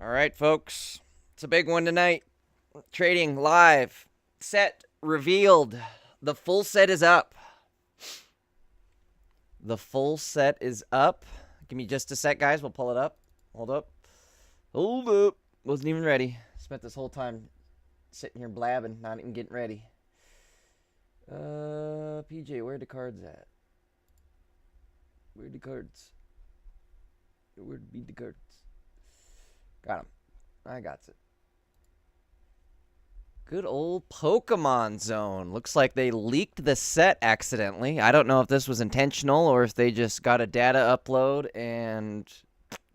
All right, folks. It's a big one tonight. Trading live. Set revealed. The full set is up. The full set is up. Give me just a sec, guys. We'll pull it up. Hold up. Hold up. Wasn't even ready. Spent this whole time sitting here blabbing, not even getting ready. PJ, where are the cards at? Where are the cards? Where'd be the cards? Got them. I got it. Good old Pokemon Zone. Looks like they leaked the set accidentally. I don't know if this was intentional or if they just got a data upload and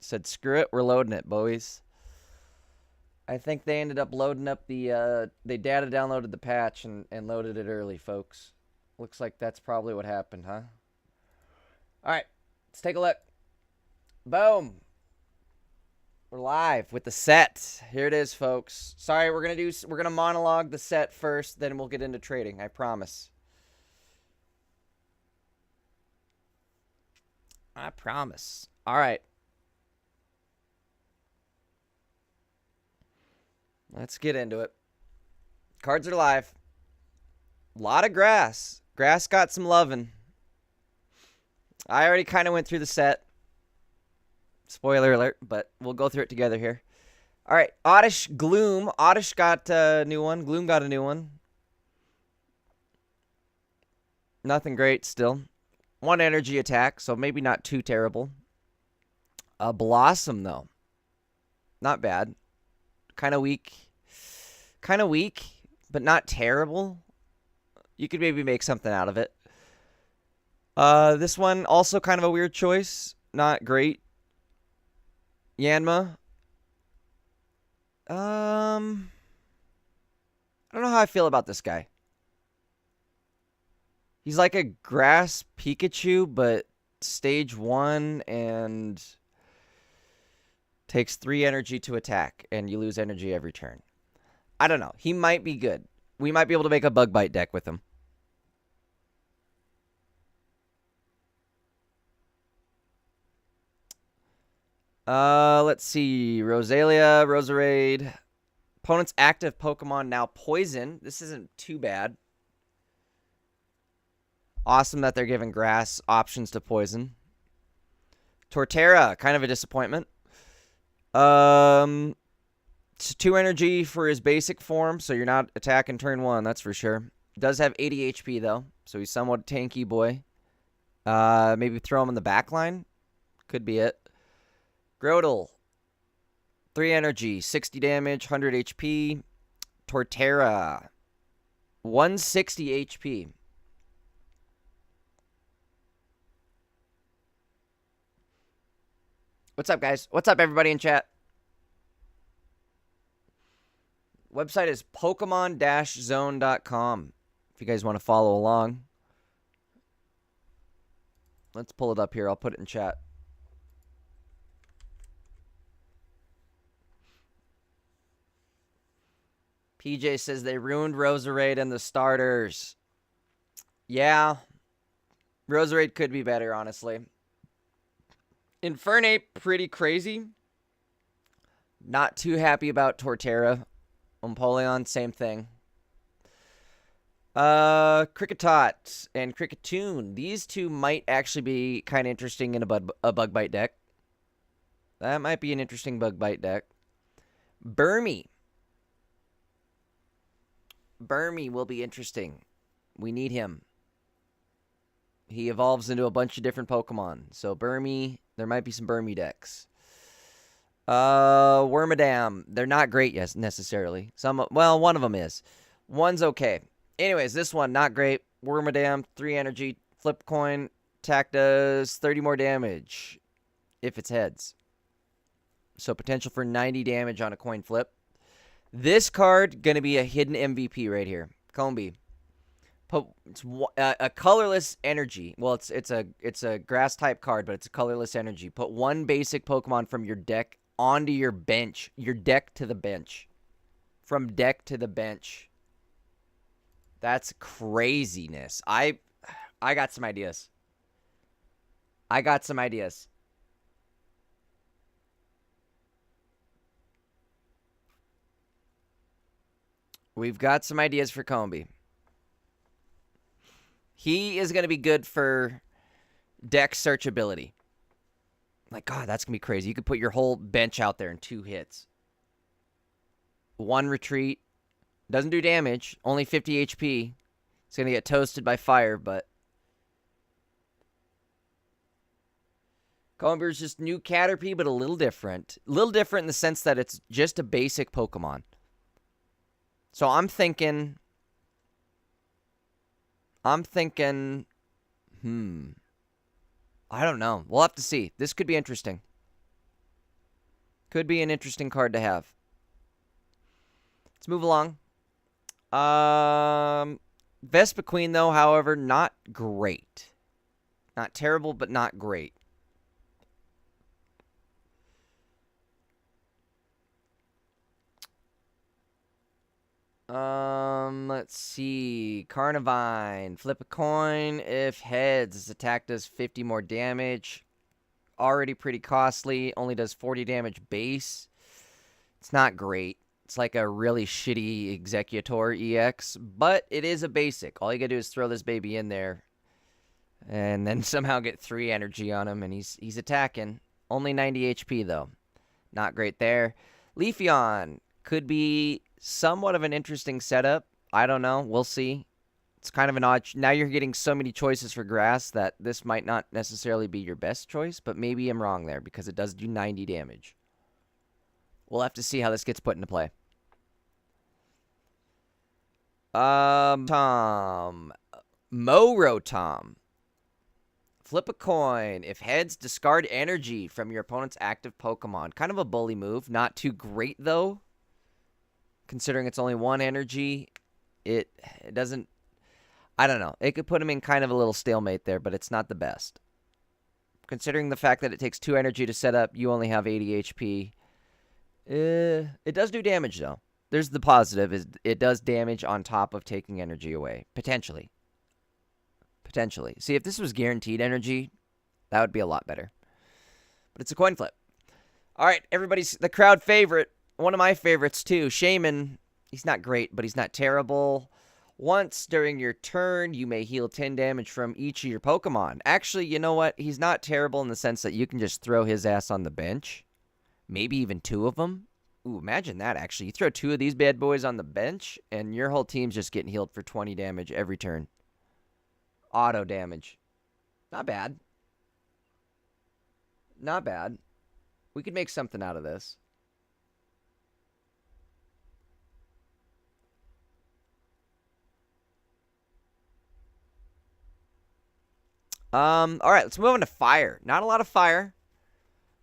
said, screw it, we're loading it, boys. I think they ended up loading up the, they data downloaded the patch and loaded it early, folks. Looks like that's probably what happened, huh? All right, let's take a look. Boom. We're live with the set. Here it is, folks. Sorry, we're gonna monologue the set first, then we'll get into trading. I promise. I promise. All right. Let's get into it. Cards are live. A lot of grass. Grass got some loving. I already kind of went through the set. Spoiler alert, but we'll go through it together here. All right, Oddish Gloom. Oddish got a new one. Gloom got a new one. Nothing great still. One energy attack, so maybe not too terrible. A Blossom, though. Not bad. Kind of weak. Kind of weak, but not terrible. You could maybe make something out of it. This one, also kind of a weird choice. Not great. Yanma. I don't know how I feel about this guy. He's like a grass Pikachu, but stage 1 and takes 3 energy to attack, and you lose energy every turn. I don't know. He might be good. We might be able to make a Bug Bite deck with him. Let's see. Rosalia, Roserade. Opponent's active Pokemon now Poison. This isn't too bad. Awesome that they're giving grass options to poison. Torterra, kind of a disappointment. It's 2 energy for his basic form, so you're not attacking turn 1, that's for sure. Does have 80 HP, though, so he's somewhat tanky boy. Maybe throw him in the back line. Could be it. Grotle. 3 energy, 60 damage, 100 HP. Torterra. 160 HP. What's up, guys? What's up, everybody in chat? Website is Pokemon-Zone.com. If you guys want to follow along. Let's pull it up here. I'll put it in chat. PJ says they ruined Roserade and the starters. Yeah. Roserade could be better, honestly. Infernape, pretty crazy. Not too happy about Torterra. Empoleon, same thing. Kricketot and Cricketoon. These two might actually be kind of interesting in a Bug Bite deck. That might be an interesting Bug Bite deck. Burmy. Burmy will be interesting. We need him. He evolves into a bunch of different Pokemon. So Burmy, there might be some Burmy decks. Wormadam. They're not great, yes, necessarily. Well, one of them is. One's okay. Anyways, this one, not great. Wormadam, 3 energy, flip coin. Attack does 30 more damage if it's heads. So potential for 90 damage on a coin flip. This card, going to be a hidden MVP right here. Combi. It's a colorless energy. Well, it's a grass type card, but it's a colorless energy. Put 1 basic Pokemon from your deck onto your bench. Your deck to the bench. From deck to the bench. That's craziness. I got some ideas. We've got some ideas for Combi. He is going to be good for deck searchability. Like, God, that's going to be crazy. You could put your whole bench out there in 2 hits. 1 retreat. Doesn't do damage. Only 50 HP. It's going to get toasted by fire, but Comber's just new Caterpie, but a little different. A little different in the sense that it's just a basic Pokemon. So I'm thinking, I don't know. We'll have to see. This could be interesting. Could be an interesting card to have. Let's move along. Vespiquen, though, however, not great. Not terrible, but not great. Let's see. Carnivine. Flip a coin. If heads, this attack does 50 more damage. Already pretty costly. Only does 40 damage base. It's not great. It's like a really shitty Executor EX, but it is a basic. All you gotta do is throw this baby in there and then somehow get 3 energy on him, and he's attacking. Only 90 HP, though. Not great there. Leafeon could be somewhat of an interesting setup. I don't know. We'll see. It's kind of an odd... Now you're getting so many choices for grass that this might not necessarily be your best choice, but maybe I'm wrong there because it does do 90 damage. We'll have to see how this gets put into play. Tom. Morotom. Flip a coin. If heads, discard energy from your opponent's active Pokemon. Kind of a bully move. Not too great, though. Considering it's only 1 energy, it doesn't... I don't know. It could put him in kind of a little stalemate there, but it's not the best. Considering the fact that it takes 2 energy to set up, you only have 80 HP. It does do damage, though. There's the positive, is it does damage on top of taking energy away. Potentially. Potentially. See, if this was guaranteed energy, that would be a lot better. But it's a coin flip. All right, everybody's the crowd favorite. One of my favorites, too. Shaman. He's not great, but he's not terrible. Once during your turn, you may heal 10 damage from each of your Pokemon. Actually, you know what? He's not terrible in the sense that you can just throw his ass on the bench. Maybe even 2 of them. Ooh, imagine that, actually. You throw 2 of these bad boys on the bench, and your whole team's just getting healed for 20 damage every turn. Auto damage. Not bad. Not bad. We could make something out of this. All right, let's move on to fire. Not a lot of fire.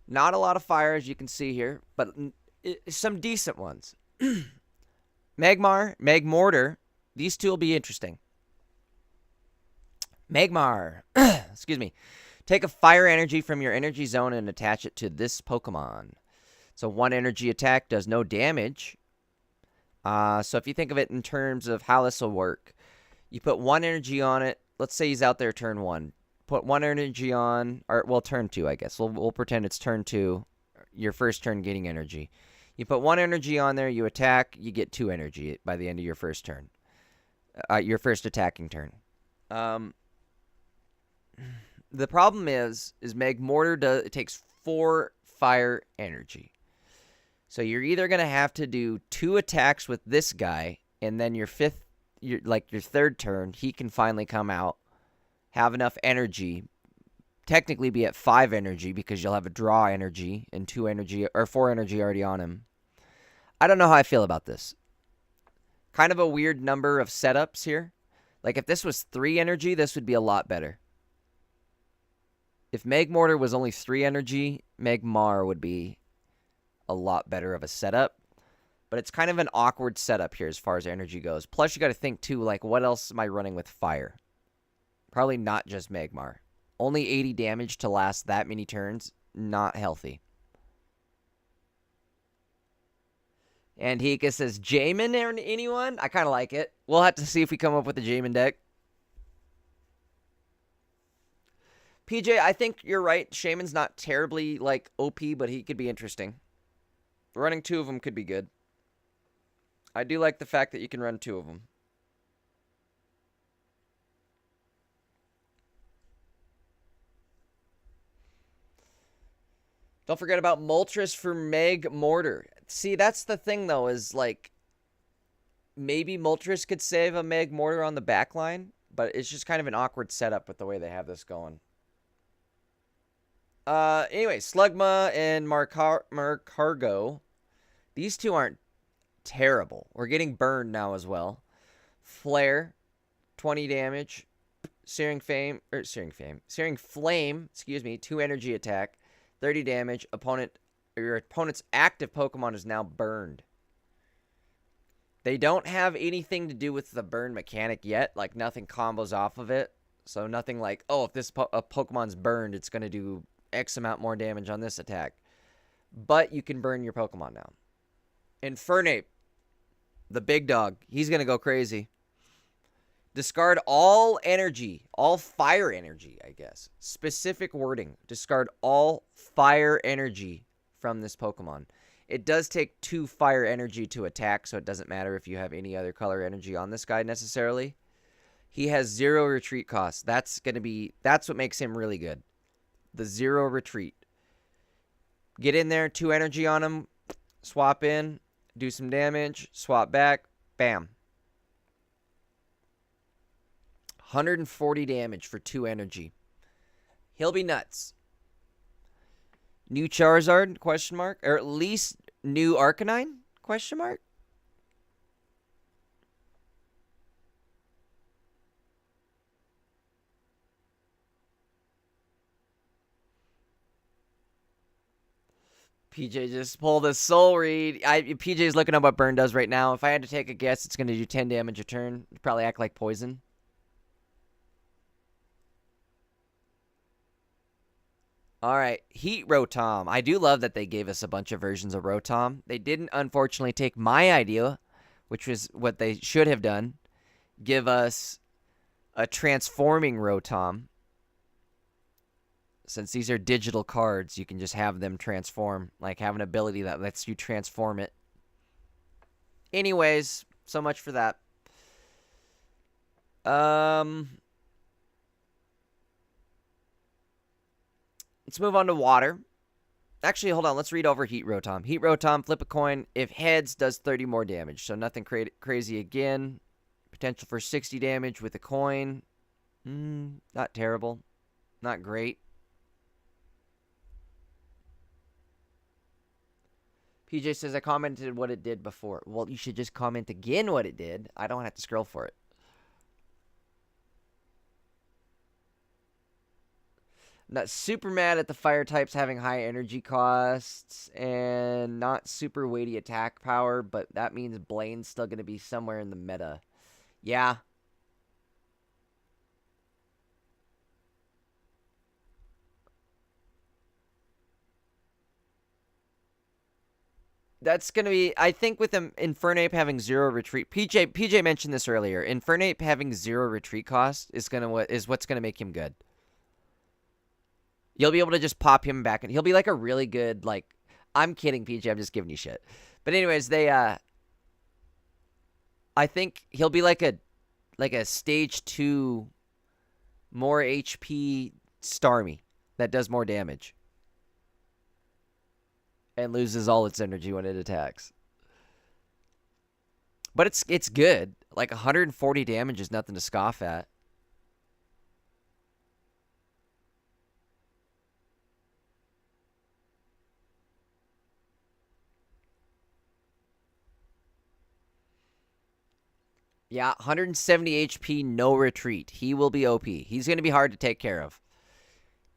Not a lot of fire, as you can see here, but some decent ones. Magmar, Magmortar. These 2 will be interesting. Magmar. Excuse me. Take a fire energy from your energy zone and attach it to this Pokemon. So 1 energy attack does no damage. So if you think of it in terms of how this will work, you put 1 energy on it. Let's say he's out there turn 1. Put 1 energy on, or well, turn 2, I guess. We'll pretend it's turn 2, your first turn getting energy. You put 1 energy on there, you attack, you get 2 energy by the end of your first turn. Your first attacking turn. The problem is Magmortar it takes 4 fire energy. So you're either going to have to do 2 attacks with this guy, and then your third turn, he can finally come out, have enough energy, technically be at 5 energy because you'll have a draw energy and 2 energy or 4 energy already on him. I don't know how I feel about this. Kind of a weird number of setups here. Like if this was 3 energy, this would be a lot better. If Magmortar was only 3 energy, Magmar would be a lot better of a setup. But it's kind of an awkward setup here as far as energy goes. Plus, you got to think, too, like, what else am I running with fire? Probably not just Magmar. Only 80 damage to last that many turns. Not healthy. And Hika says, Jamin, anyone? I kind of like it. We'll have to see if we come up with a Jamin deck. PJ, I think you're right. Shaman's not terribly, like, OP, but he could be interesting. Running 2 of them could be good. I do like the fact that you can run 2 of them. Don't forget about Moltres for Meg Mortar. See, that's the thing, though, is like maybe Moltres could save a Meg Mortar on the back line, but it's just kind of an awkward setup with the way they have this going. Anyway, Slugma and Marcargo. These 2 aren't terrible. We're getting burned now as well. Flare, 20 damage. Searing Flame, excuse me, 2 energy attack, 30 damage. Your opponent's active Pokemon is now burned. They don't have anything to do with the burn mechanic yet. Like, nothing combos off of it. So nothing like, oh, if this Pokemon's burned, it's going to do X amount more damage on this attack. But you can burn your Pokemon now. Infernape, the big dog, he's going to go crazy. Discard all energy, all fire energy, I guess. Specific wording. Discard all fire energy from this Pokemon. It does take 2 fire energy to attack, so it doesn't matter if you have any other color energy on this guy necessarily. He has 0 retreat cost. That's what makes him really good. The 0 retreat. Get in there, 2 energy on him, swap in, do some damage, swap back, bam. 140 damage for 2 energy. He'll be nuts. New Charizard, question mark? Or at least new Arcanine, question mark? PJ just pulled a soul read. PJ's looking up what burn does right now. If I had to take a guess, it's going to do 10 damage a turn. It'd probably act like poison. All right, Heat Rotom. I do love that they gave us a bunch of versions of Rotom. They didn't, unfortunately, take my idea, which was what they should have done. Give us a transforming Rotom. Since these are digital cards, you can just have them transform. Like, have an ability that lets you transform it. Anyways, so much for that. Let's move on to water. Actually, hold on. Let's read over Heat Rotom. Heat Rotom, flip a coin. If heads, does 30 more damage. So nothing crazy again. Potential for 60 damage with a coin. Not terrible. Not great. PJ says, I commented what it did before. Well, you should just comment again what it did. I don't have to scroll for it. Not super mad at the fire types having high energy costs and not super weighty attack power, but that means Blaine's still going to be somewhere in the meta. Yeah. That's going to be, I think with Infernape having 0 retreat. PJ mentioned this earlier. Infernape having 0 retreat cost is what's going to make him good. You'll be able to just pop him back, and he'll be like a really good, like, I'm kidding, PJ, I'm just giving you shit. But anyways, I think he'll be like a stage 2 more HP Starmie that does more damage. And loses all its energy when it attacks. But it's good. Like 140 damage is nothing to scoff at. Yeah, 170 HP, no retreat. He will be OP. He's going to be hard to take care of.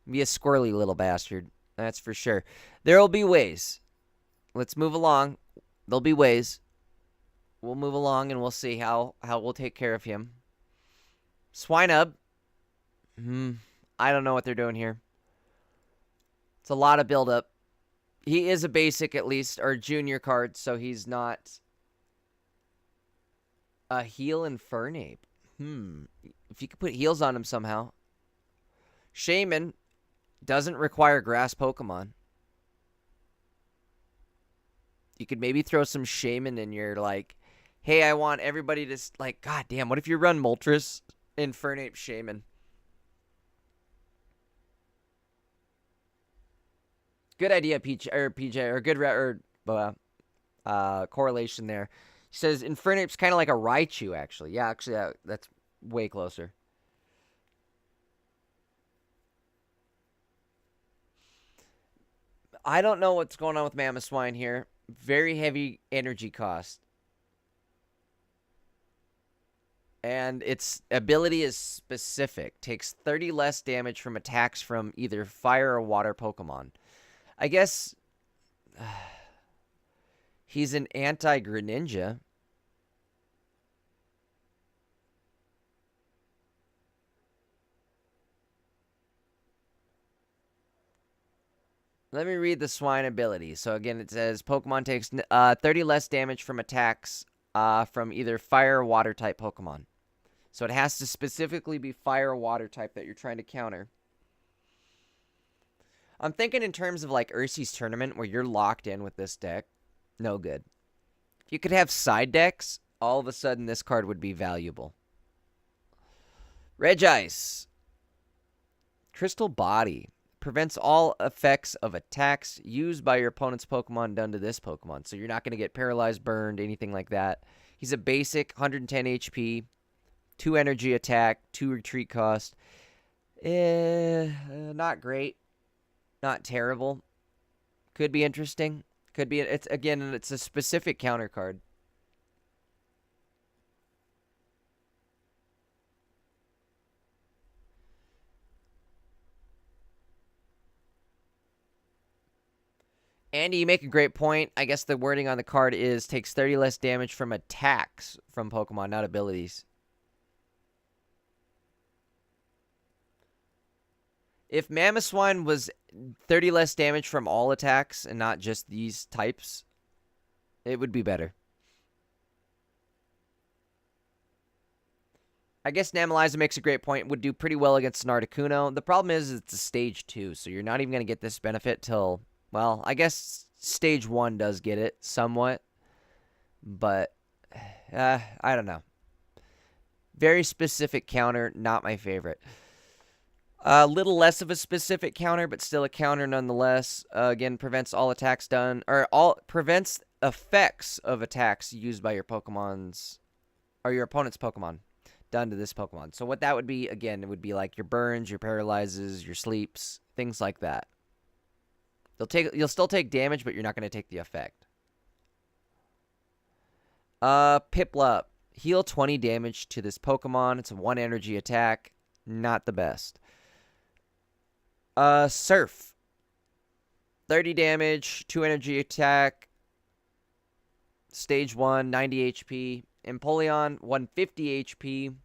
Be a squirrely little bastard. That's for sure. There will be ways. Let's move along. There'll be ways. We'll move along and we'll see how we'll take care of him. Swinub. I don't know what they're doing here. It's a lot of buildup. He is a basic at least, or junior card, so he's not a heal Infernape. If you could put heals on him somehow. Shaman doesn't require grass Pokemon. You could maybe throw some Shaman in your, like, Hey, I want everybody to, like, god damn, what if you run Moltres, Infernape, Shaman? Good idea, PJ, or good correlation there. He says Infernape's kind of like a Raichu, actually. Yeah, actually, that's way closer. I don't know what's going on with Mamoswine here. Very heavy energy cost. And its ability is specific. Takes 30 less damage from attacks from either fire or water Pokemon. I guess he's an anti-Greninja. Let me read the Swine ability. So again, it says Pokemon takes 30 less damage from attacks from either fire or water type Pokemon. So it has to specifically be fire or water type that you're trying to counter. I'm thinking in terms of like Urshi's Tournament where you're locked in with this deck. No good. If you could have side decks, all of a sudden this card would be valuable. Regice. Crystal Body. Prevents all effects of attacks used by your opponent's Pokemon done to this Pokemon. So you're not going to get paralyzed, burned, anything like that. He's a basic 110 HP, 2 energy attack, 2 retreat cost. Not great. Not terrible. Could be interesting. Could be. It's a specific counter card. Andy, you make a great point. I guess the wording on the card is takes 30 less damage from attacks from Pokemon, not abilities. If Mamoswine was 30 less damage from all attacks and not just these types, it would be better. I guess Namaliza makes a great point. Would do pretty well against an Articuno. The problem is it's a stage 2, so you're not even going to get this benefit till, well, I guess stage 1 does get it somewhat. But, I don't know. Very specific counter, not my favorite. A little less of a specific counter, but still a counter nonetheless. Again, prevents all attacks done, or prevents effects of attacks used by your Pokemon's, or your opponent's Pokemon done to this Pokemon. So what that would be, again, it would be like your burns, your paralyzes, your sleeps, things like that. You'll still take damage, but you're not going to take the effect. Piplup. Heal 20 damage to this Pokemon. It's a 1 energy attack. Not the best. Surf. 30 damage, 2 energy attack. Stage 1, 90 HP. Empoleon, 150 HP.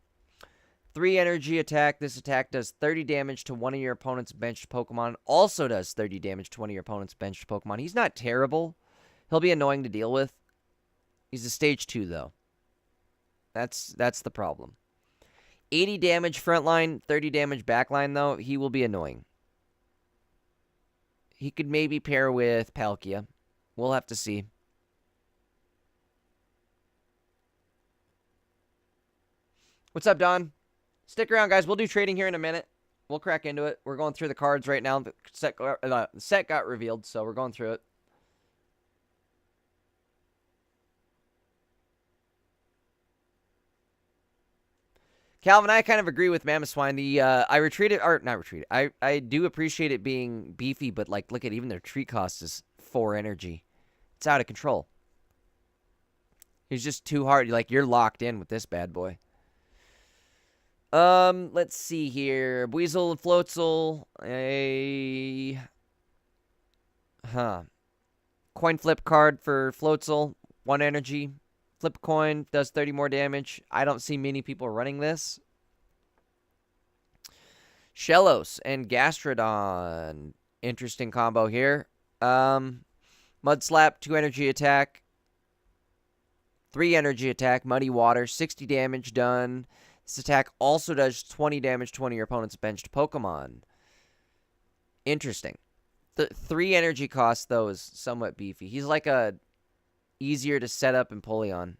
3 energy attack. This attack does 30 damage to one of your opponent's benched Pokemon. Also does 30 damage to one of your opponent's benched Pokemon. He's not terrible. He'll be annoying to deal with. He's a stage 2, though. That's the problem. 80 damage frontline, 30 damage backline, though. He will be annoying. He could maybe pair with Palkia. We'll have to see. What's up, Don? Stick around, guys. We'll do trading here in a minute. We'll crack into it. We're going through the cards right now. The set got revealed, so we're going through it. Calvin, I kind of agree with Mamoswine. I retreated, or not retreated. I do appreciate it being beefy, but like, look at even their treat cost is 4 energy. It's out of control. He's just too hard. Like, you're locked in with this bad boy. Let's see here. Weasel and Floatzel. Coin flip card for Floatzel. 1 energy. Flip coin. Does 30 more damage. I don't see many people running this. Shellos and Gastrodon. Interesting combo here. Mud Slap. 2 energy attack. 3 energy attack. Muddy Water. 60 damage done. This attack also does 20 damage to one of your opponent's benched Pokemon. Interesting. The 3 energy cost, though, is somewhat beefy. He's like a easier to set up Empoleon.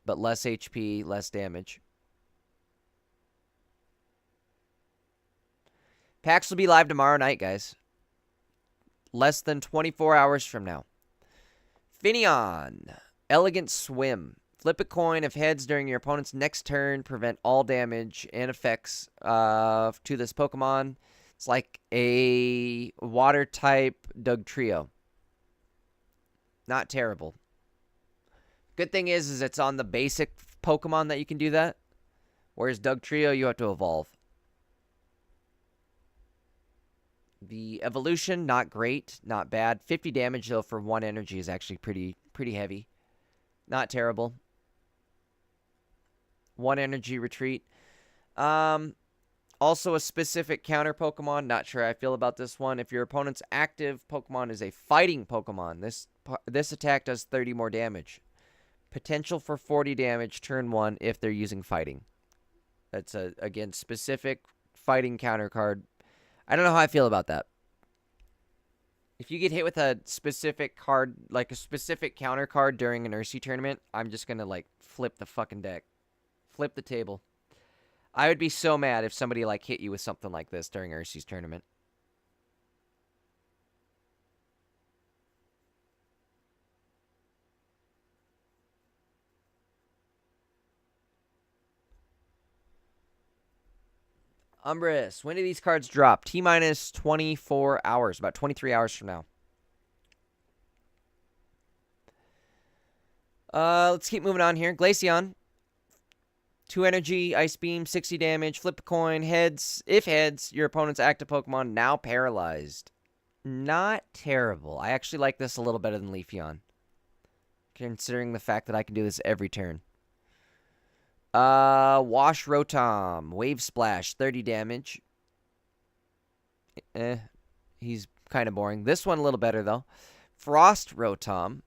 but less HP, less damage. Packs will be live tomorrow night, guys. Less than 24 hours from now. Finion. Elegant Swim. Flip a coin. If heads during your opponent's next turn, prevent all damage and effects to this Pokemon. It's like a water type Dugtrio. Not terrible. Good thing is it's on the basic Pokemon that you can do that. Whereas Dugtrio, you have to evolve. The evolution, not great, not bad. 50 damage, though, for 1 energy is actually pretty heavy. Not terrible. 1 energy retreat. Also a specific counter Pokemon. Not sure how I feel about this one. If your opponent's active Pokemon is a fighting Pokemon, this attack does 30 more damage. Potential for 40 damage turn 1 if they're using fighting. That's, again, specific fighting counter card. I don't know how I feel about that. If you get hit with a specific card, like a specific counter card during an Ursi tournament, I'm just going to, like, flip the fucking deck. Flip the table. I would be so mad if somebody, like, hit you with something like this during Ursi's tournament. Umbris, when do these cards drop? T-minus 24 hours, about 23 hours from now. Let's keep moving on here. Glaceon. 2 energy, Ice Beam, 60 damage, flip a coin, heads. If heads, your opponent's active Pokemon now paralyzed. Not terrible. I actually like this a little better than Leafeon, considering the fact that I can do this every turn. Wash Rotom. Wave Splash, 30 damage. He's kind of boring. This one a little better, though. Frost Rotom.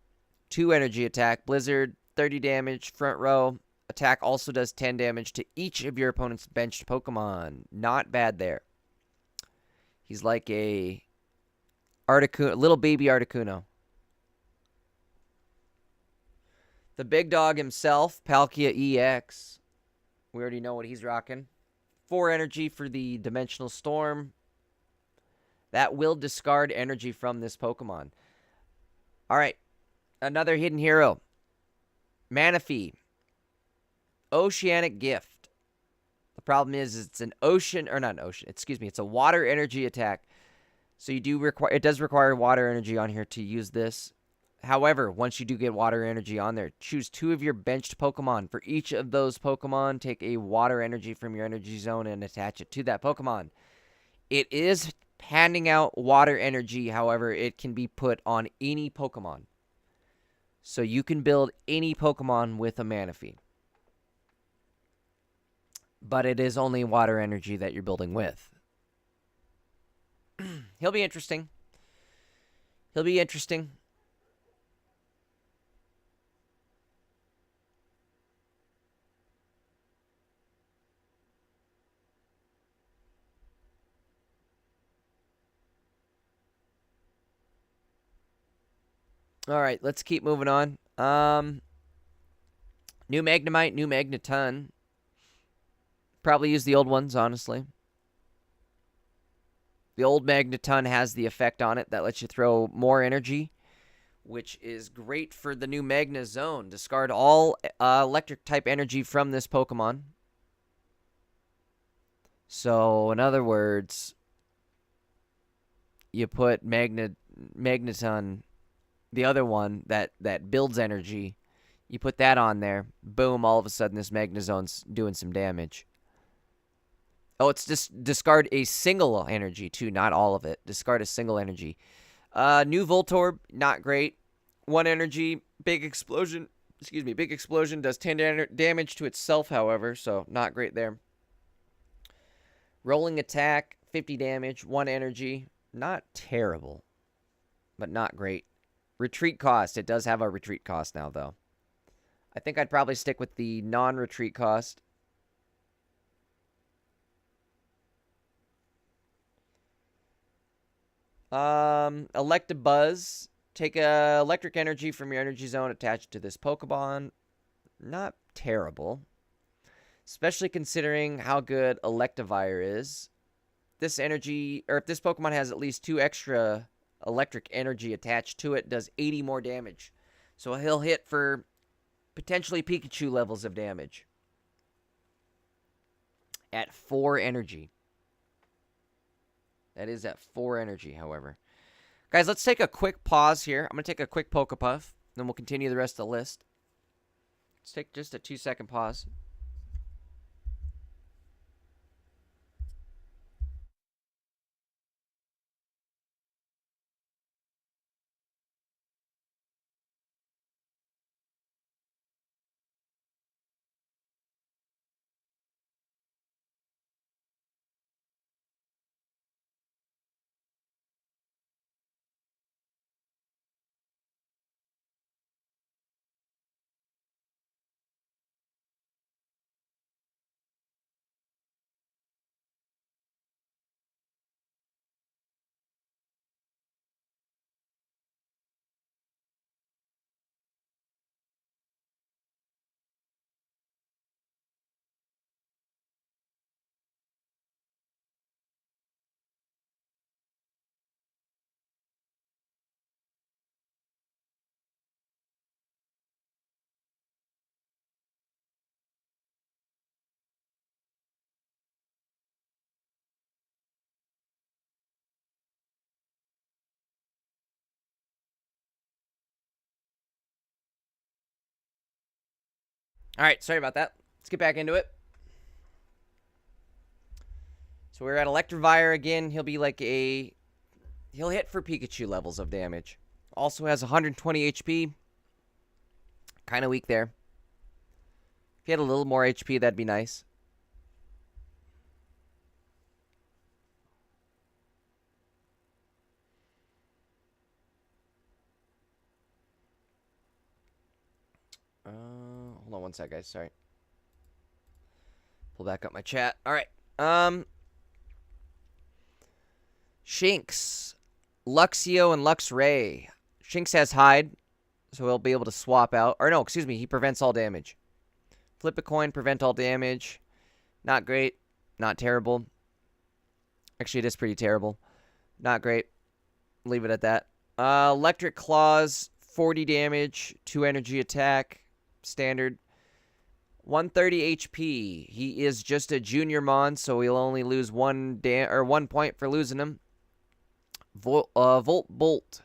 2 energy attack. Blizzard, 30 damage. Front row. Attack also does 10 damage to each of your opponent's benched Pokemon. Not bad there. He's like a little baby Articuno. The big dog himself, Palkia EX. We already know what he's rocking. 4 energy for the Dimensional Storm. That will discard energy from this Pokemon. All right. Another hidden hero. Manaphy. Oceanic Gift. The problem is it's an ocean, or not an ocean, excuse me, it's a water energy attack. So it does require water energy on here to use this. However, once you do get water energy on there, choose 2 of your benched Pokemon. For each of those Pokemon, take a water energy from your energy zone and attach it to that Pokemon. It is handing out water energy, however, it can be put on any Pokemon. So you can build any Pokemon with a Manaphy. But it is only water energy that you're building with. He'll be interesting. He'll be interesting. All right, let's keep moving on. New Magnemite, new Magneton. Probably use the old ones, honestly. The old Magneton has the effect on it that lets you throw more energy, which is great for the new Magna Zone. Discard all electric type energy from this Pokemon. So, in other words, you put Magneton, the other one that builds energy, you put that on there, boom, all of a sudden this Magnazone's doing some damage. Oh, it's just discard a single energy, too, not all of it. Discard a single energy. New Voltorb, not great. 1 energy, big explosion. Excuse me, big explosion does 10 damage to itself, however, so not great there. Rolling attack, 50 damage, 1 energy. Not terrible, but not great. Retreat cost, it does have a retreat cost now, though. I think I'd probably stick with the non-retreat cost. Electabuzz. Take electric energy from your energy zone, attach it to this Pokemon. Not terrible. Especially considering how good Electivire is. This energy, or if this Pokemon has at least 2 extra electric energy attached to it, does 80 more damage. So he'll hit for potentially Pikachu levels of damage. At 4 energy. That is at 4 energy, however. Guys, let's take a quick pause here. I'm going to take a quick Pokepuff. Then we'll continue the rest of the list. Let's take just a 2-second pause. All right, sorry about that. Let's get back into it. So we're at Electivire again. He'll be like a... He'll hit for Pikachu levels of damage. Also has 120 HP. Kind of weak there. If he had a little more HP, that'd be nice. Hold on one sec, guys. Sorry. Pull back up my chat. All right. Shinx, Luxio, and Luxray. Shinx has Hide, so he'll be able to swap out. Or no, excuse me, he prevents all damage. Flip a coin, prevent all damage. Not great. Not terrible. Actually, it is pretty terrible. Not great. Leave it at that. Electric Claws, 40 damage, 2 energy attack. Standard. 130 HP. He is just a junior mon, so he'll only lose 1 point for losing him. Volt Bolt.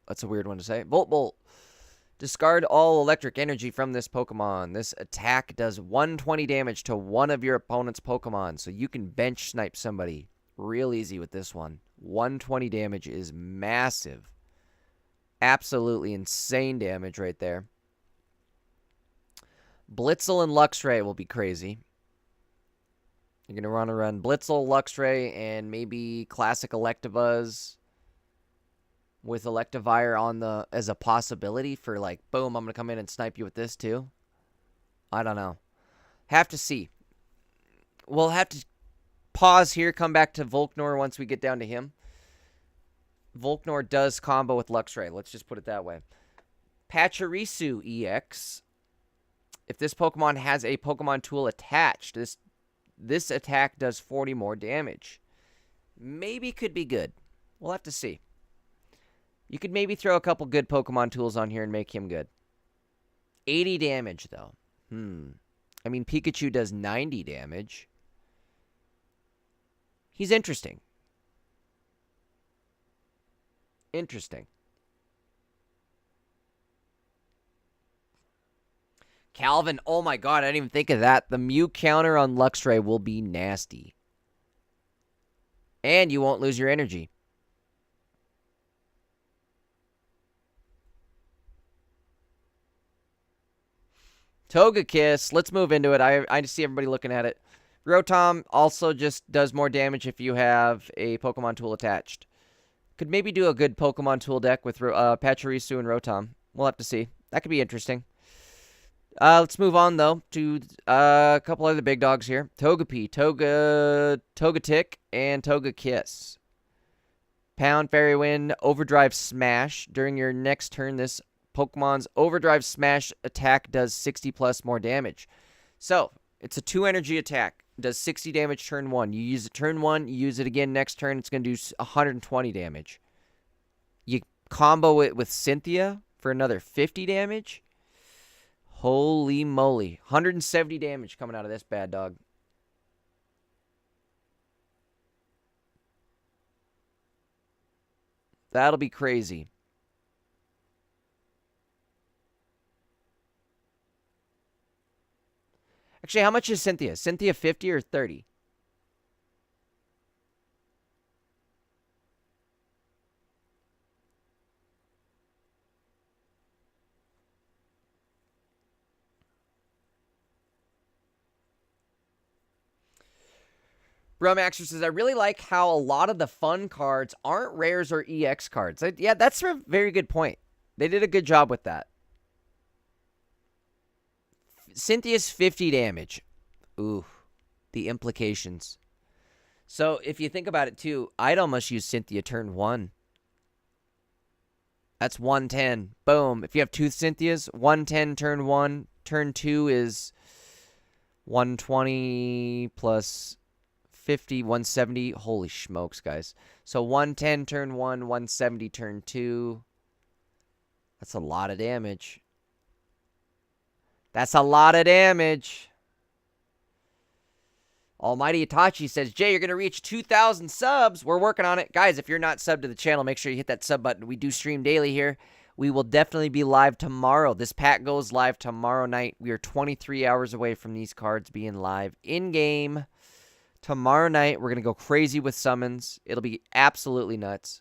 That's a weird one to say. Volt Bolt. Discard all electric energy from this Pokemon. This attack does 120 damage to one of your opponent's Pokemon, so you can bench snipe somebody real easy with this one. 120 damage is massive. Absolutely insane damage right there. Blitzel and Luxray will be crazy. You're going to want to run Blitzel, Luxray, and maybe Classic Electabuzz with Electivire on the as a possibility for like, boom, I'm going to come in and snipe you with this too. I don't know. Have to see. We'll have to pause here, come back to Volknor once we get down to him. Volknor does combo with Luxray. Let's just put it that way. Pachirisu EX. If this Pokemon has a Pokemon tool attached, this attack does 40 more damage. Maybe could be good. We'll have to see. You could maybe throw a couple good Pokemon tools on here and make him good. 80 damage, though. I mean, Pikachu does 90 damage. He's interesting. Interesting. Calvin, oh my god, I didn't even think of that. The Mew counter on Luxray will be nasty. And you won't lose your energy. Togekiss, let's move into it. I see everybody looking at it. Rotom also just does more damage if you have a Pokemon tool attached. Could maybe do a good Pokemon tool deck with Pachirisu and Rotom. We'll have to see. That could be interesting. Let's move on, though, to a couple other big dogs here. Togepi, Togetic, and Togekiss. Pound, Fairy Wind, Overdrive Smash. During your next turn, this Pokemon's Overdrive Smash attack does 60 plus more damage. So, it's a 2 energy attack. Does 60 damage turn 1. You use it turn 1, you use it again next turn, it's going to do 120 damage. You combo it with Cynthia for another 50 damage. Holy moly. 170 damage coming out of this bad dog. That'll be crazy. Actually, how much is Cynthia? Cynthia 50 or 30? Bromaxer says, I really like how a lot of the fun cards aren't rares or EX cards. Yeah, that's a very good point. They did a good job with that. Cynthia's 50 damage. Ooh, the implications. So if you think about it too, I'd almost use Cynthia turn 1. That's 110. Boom. If you have 2 Cynthias, 110 turn 1. Turn 2 is 120 plus 50, 170. Holy smokes, guys. So 110 turn 1, 170 turn 2. That's a lot of damage. That's a lot of damage. Almighty Itachi says, Jay, you're going to reach 2,000 subs. We're working on it. Guys, if you're not subbed to the channel, make sure you hit that sub button. We do stream daily here. We will definitely be live tomorrow. This pack goes live tomorrow night. We are 23 hours away from these cards being live in-game. Tomorrow night, we're going to go crazy with summons. It'll be absolutely nuts.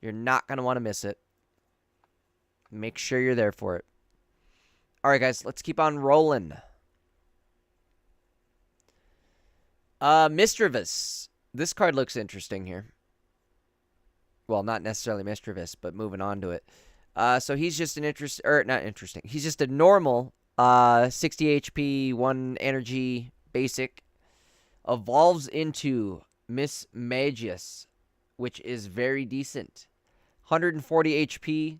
You're not going to want to miss it. Make sure you're there for it. All right, guys, let's keep on rolling. Mischievous. This card looks interesting here. Well, not necessarily mischievous, but moving on to it. So he's just an not interesting. He's just a normal 60 HP, 1 energy, basic. Evolves into Miss Magius, which is very decent. 140 HP,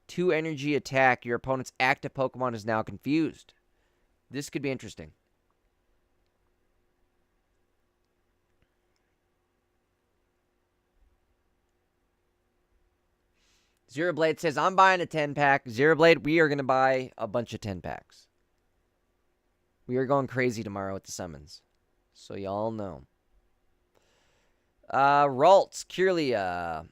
2 energy attack. Your opponent's active Pokemon is now confused. This could be interesting. Zero Blade says, I'm buying a 10-pack. Zero Blade, we are going to buy a bunch of 10-packs. We are going crazy tomorrow with the summons. So y'all know. Ralts, Kirlia.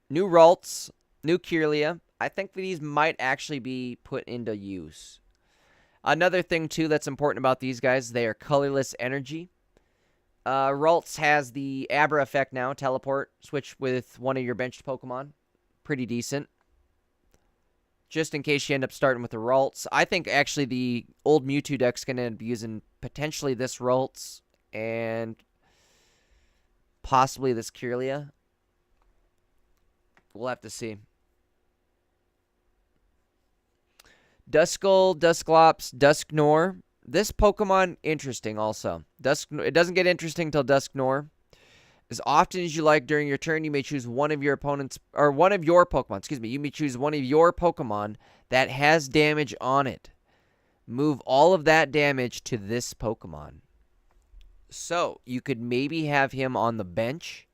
New Ralts, new Kirlia. I think these might actually be put into use. Another thing, too, that's important about these guys, they are colorless energy. Ralts has the Abra effect now, teleport. Switch with one of your benched Pokemon. Pretty decent. Just in case you end up starting with the Ralts. I think actually the old Mewtwo deck's going to end up using potentially this Ralts and possibly this Kirlia. We'll have to see. Duskull, Dusclops, Dusknor. This Pokemon, interesting also. It doesn't get interesting until Dusknor. As often as you like during your turn, you may choose one of your opponent's, or one of your Pokemon, excuse me. You may choose one of your Pokemon that has damage on it. Move all of that damage to this Pokemon. So, you could maybe have him on the bench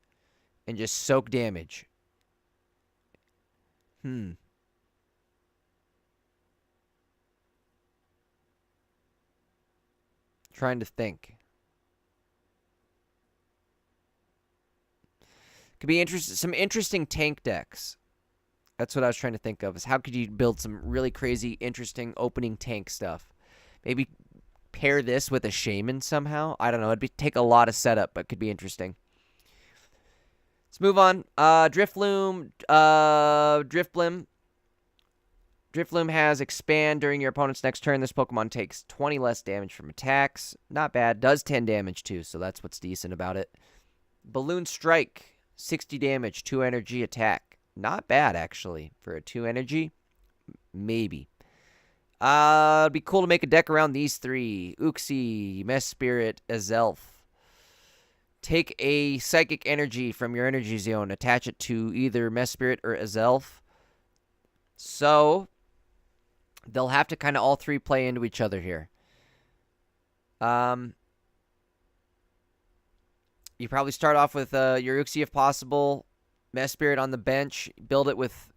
and just soak damage. Trying to think. Could be some interesting tank decks. That's what I was trying to think of, is how could you build some really crazy, interesting opening tank stuff? Maybe pair this with a Shaman somehow? I don't know. It'd take a lot of setup, but could be interesting. Let's move on. Drifloom, Drifblim. Drifloom has expand during your opponent's next turn. This Pokemon takes 20 less damage from attacks. Not bad. Does 10 damage too, so that's what's decent about it. Balloon Strike, 60 damage, 2 energy attack. Not bad, actually, for a 2 energy. Maybe. It'd be cool to make a deck around these 3. Uxie, Mesprit, Azelf. Take a Psychic Energy from your Energy Zone. Attach it to either Mesprit or Azelf. So they'll have to kind of all three play into each other here. You probably start off with your Uxie if possible. Mess Spirit on the bench. Build it with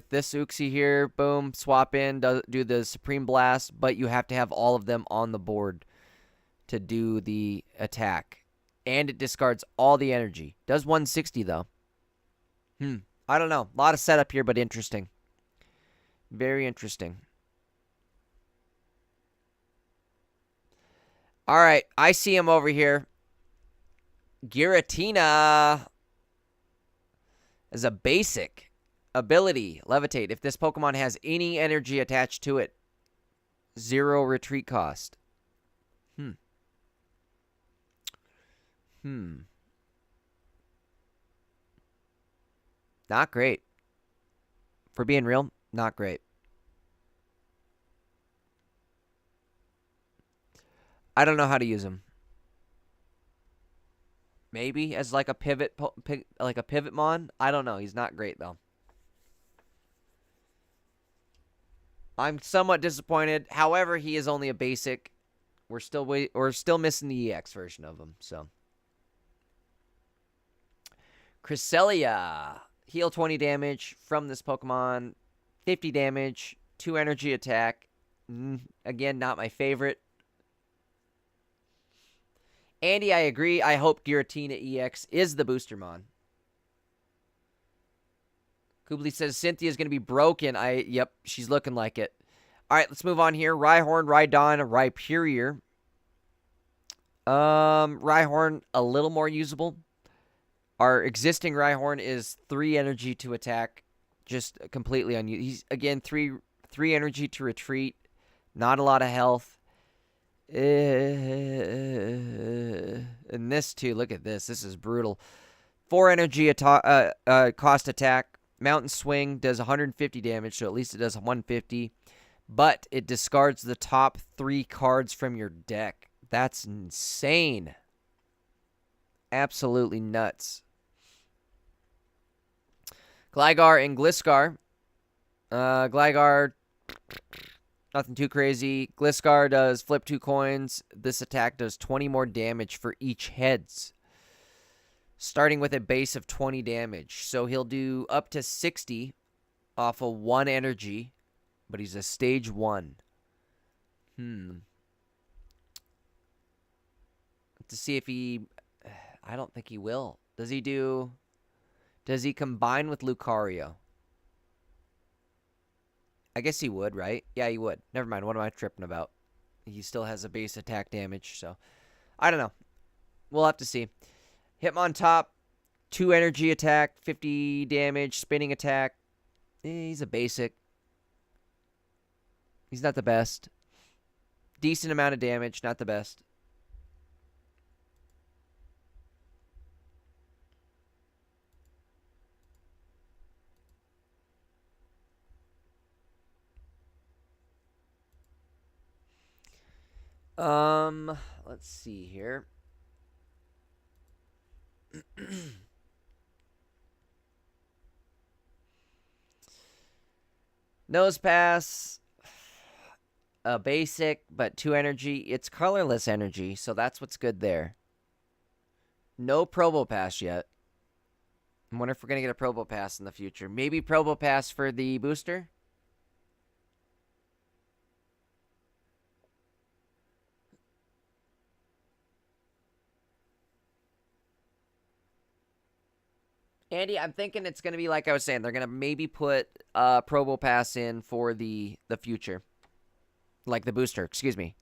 this Uxie here. Boom. Swap in. Do the Supreme Blast. But you have to have all of them on the board to do the attack. And it discards all the energy. Does 160 though. I don't know. A lot of setup here, but interesting. Very interesting. All right. I see him over here. Giratina as a basic ability. Levitate. If this Pokemon has any energy attached to it, 0 retreat cost. Not great. For being real, not great. I don't know how to use him. Maybe as like a pivot mon. I don't know. He's not great though. I'm somewhat disappointed. However, he is only a basic. We're still missing the EX version of him. So Cresselia. Heal 20 damage from this Pokemon. 50 damage. 2 energy attack. Again, not my favorite. Andy, I agree. I hope Giratina EX is the booster mon. Kubli says Cynthia's going to be broken. Yep, she's looking like it. All right, let's move on here. Rhyhorn, Rhydon, Rhyperior. Rhyhorn, a little more usable. Our existing Rhyhorn is 3 energy to attack. Just completely unused. He's, again, 3 energy to retreat. Not a lot of health. And this too, look at this. This is brutal. 4 energy cost attack. Mountain Swing does 150 damage, so at least it does 150. But it discards the top 3 cards from your deck. That's insane. Absolutely nuts. Gligar and Gliscor. Gligar, nothing too crazy. Gliscor does flip 2 coins. This attack does 20 more damage for each heads, starting with a base of 20 damage. So he'll do up to 60 off of 1 energy, but he's a stage 1. To see if he... I don't think he will. Does he combine with Lucario? I guess he would, right? Yeah, he would. Never mind. What am I tripping about? He still has a base attack damage, so I don't know. We'll have to see. Hitmon top, 2 energy attack, 50 damage, spinning attack. He's a basic. He's not the best. Decent amount of damage, not the best. Let's see here. Nose Pass, a basic, but 2 energy. It's colorless energy, so that's what's good there. No Probopass yet. I wonder if we're going to get a Probopass in the future. Maybe Probopass for the booster? Andy, I'm thinking it's going to be like I was saying. They're going to maybe put Probopass in for the future. Like the booster, excuse me.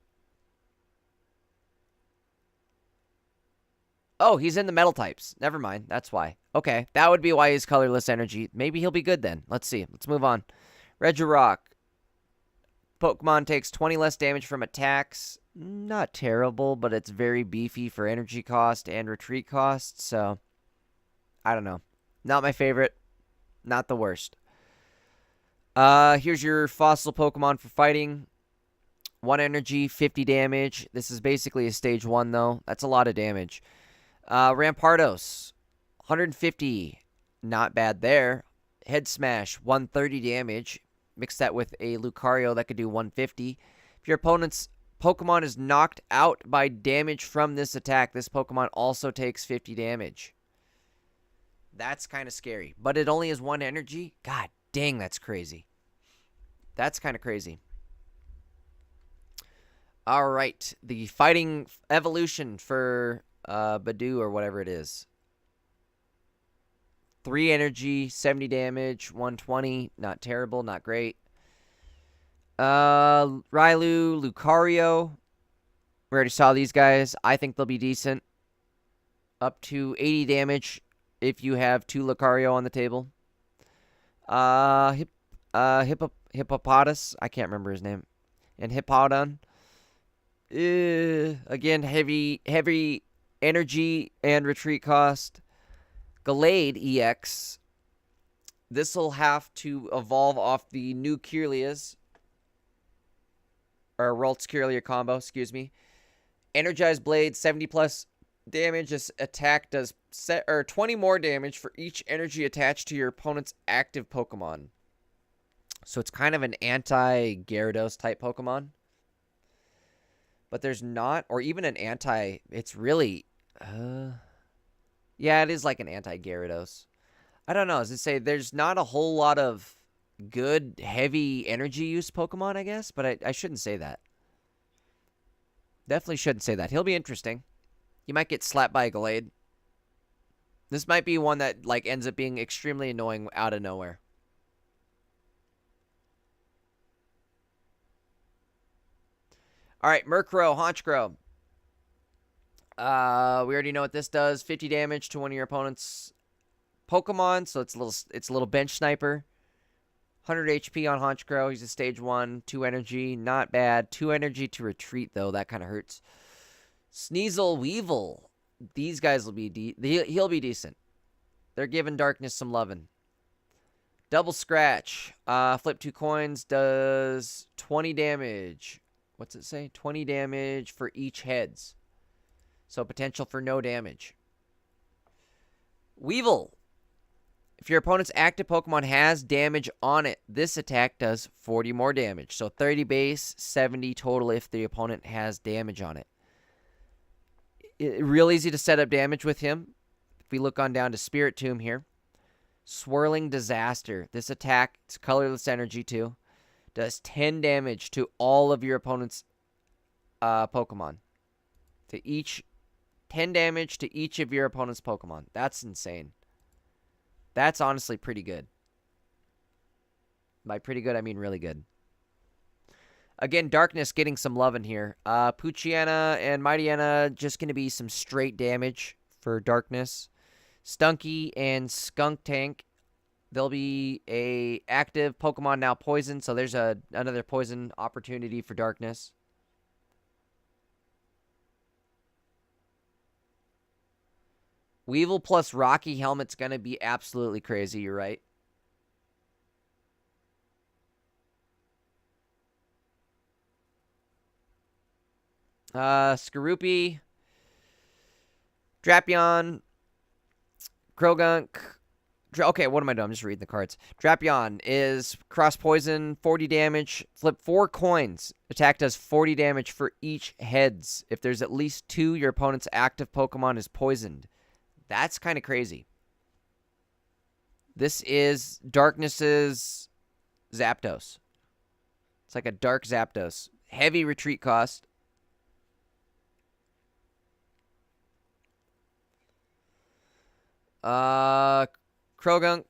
Oh, he's in the metal types. Never mind. That's why. Okay, that would be why he's colorless energy. Maybe he'll be good then. Let's see. Let's move on. Regirock. Pokemon takes 20 less damage from attacks. Not terrible, but it's very beefy for energy cost and retreat cost. So, I don't know. Not my favorite. Not the worst. Here's your fossil Pokemon for fighting. 1 energy, 50 damage. This is basically a stage 1, though. That's a lot of damage. Rampardos, 150. Not bad there. Head Smash, 130 damage. Mix that with a Lucario that could do 150. If your opponent's Pokemon is knocked out by damage from this attack, this Pokemon also takes 50 damage. That's kind of scary. But it only has 1 energy? God dang, that's crazy. That's kind of crazy. All right. The fighting evolution for Badoo or whatever it is. 3 energy, 70 damage, 120. Not terrible, not great. Railu, Lucario. We already saw these guys. I think they'll be decent. Up to 80 damage if you have 2 Lucario on the table. Hippopotas. I can't remember his name. And Hippowdon. Again, heavy energy and retreat cost. Gallade EX. This will have to evolve off the new Kirlias. Or Ralts Kirlia combo, excuse me. Energized Blade, 70 plus damage. This attack does 20 more damage for each energy attached to your opponent's active Pokemon. So it's kind of an anti-Gyarados type Pokemon. But there's not, or even an anti, it's really, yeah, it is like an anti-Gyarados. I don't know, as I say, there's not a whole lot of good, heavy energy use Pokemon, I guess, but I shouldn't say that. Definitely shouldn't say that. He'll be interesting. You might get slapped by a Gallade. This might be one that, like, ends up being extremely annoying out of nowhere. All right, Murkrow, Honchkrow. We already know what this does. 50 damage to one of your opponent's Pokemon, so it's a little bench sniper. 100 HP on Honchkrow. He's a stage 1, 2 energy, not bad. 2 energy to retreat though, that kind of hurts. Sneasel, Weevil. These guys will be he'll be decent. They're giving Darkness some lovin'. Double Scratch. Flip 2 coins, does 20 damage. What's it say? 20 damage for each heads. So potential for no damage. Weevil. If your opponent's active Pokemon has damage on it, this attack does 40 more damage. So 30 base, 70 total if the opponent has damage on it. Real easy to set up damage with him. If we look on down to Spirit Tomb here. Swirling Disaster. This attack, it's colorless energy too. Does 10 damage to all of your opponent's Pokemon. 10 damage to each of your opponent's Pokemon. That's insane. That's honestly pretty good. By pretty good, I mean really good. Again, Darkness getting some love in here. Poochyena and Mightyena just going to be some straight damage for Darkness. Stunky and Skunk Tank. They'll be a active Pokemon now poison, so there's another poison opportunity for Darkness. Weevil plus Rocky Helmet's going to be absolutely crazy, you're right. Skorupi, Drapion, Krogunk. Okay, what am I doing? I'm just reading the cards. Drapion is cross poison, 40 damage. Flip 4 coins. Attack does 40 damage for each heads. If there's at least 2, your opponent's active Pokemon is poisoned. That's kind of crazy. This is Darkness's Zapdos. It's like a dark Zapdos. Heavy retreat cost. Krogunk.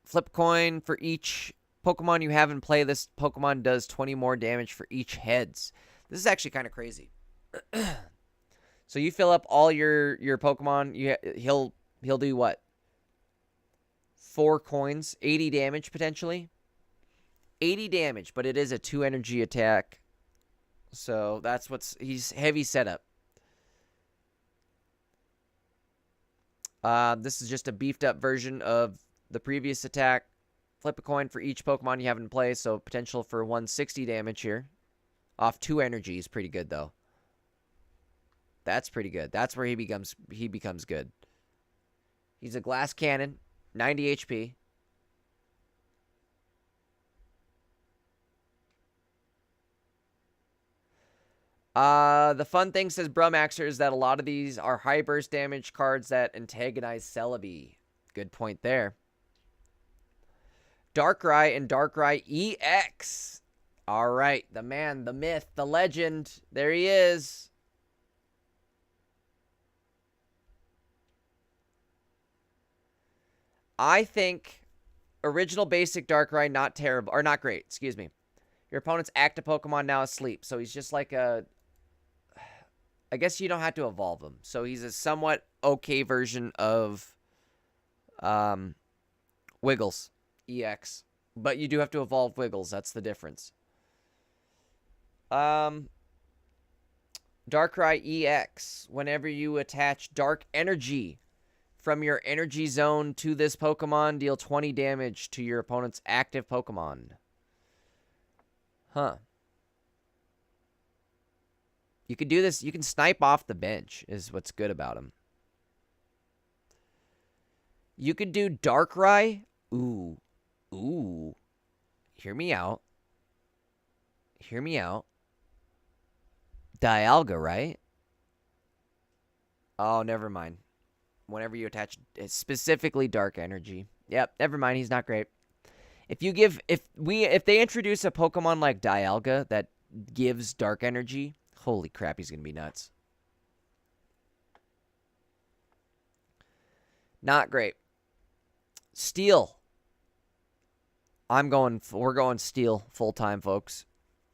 Flip coin for each Pokemon you have in play. This Pokemon does 20 more damage for each heads. This is actually kind of crazy. So you fill up all your Pokemon. He'll do what? 4 coins, 80 damage potentially. 80 damage, but it is a 2 energy attack. So that's he's heavy setup. This is just a beefed up version of the previous attack. Flip a coin for each Pokemon you have in play, so potential for 160 damage here. Off 2 energy is pretty good though. That's pretty good. That's where he becomes good. He's a glass cannon, 90 HP. The fun thing, says Brumaxer, is that a lot of these are high burst damage cards that antagonize Celebi. Good point there. Darkrai and Darkrai EX. All right, the man, the myth, the legend. There he is. I think original basic Darkrai, not terrible, or not great, excuse me. Your opponent's active Pokemon now asleep, so he's just like a... I guess you don't have to evolve him. So he's a somewhat okay version of Wiggles EX. But you do have to evolve Wiggles. That's the difference. Darkrai EX. Whenever you attach Dark Energy from your energy zone to this Pokemon, deal 20 damage to your opponent's active Pokemon. Huh. You could do this. You can snipe off the bench is what's good about him. You could do Darkrai. Ooh. Ooh. Hear me out. Hear me out. Dialga, right? Oh, never mind. Whenever you attach specifically Dark Energy. Yep, never mind. He's not great. If you give... If they introduce a Pokemon like Dialga that gives Dark Energy... Holy crap, he's going to be nuts. Not great. Steel. We're going Steel full-time, folks.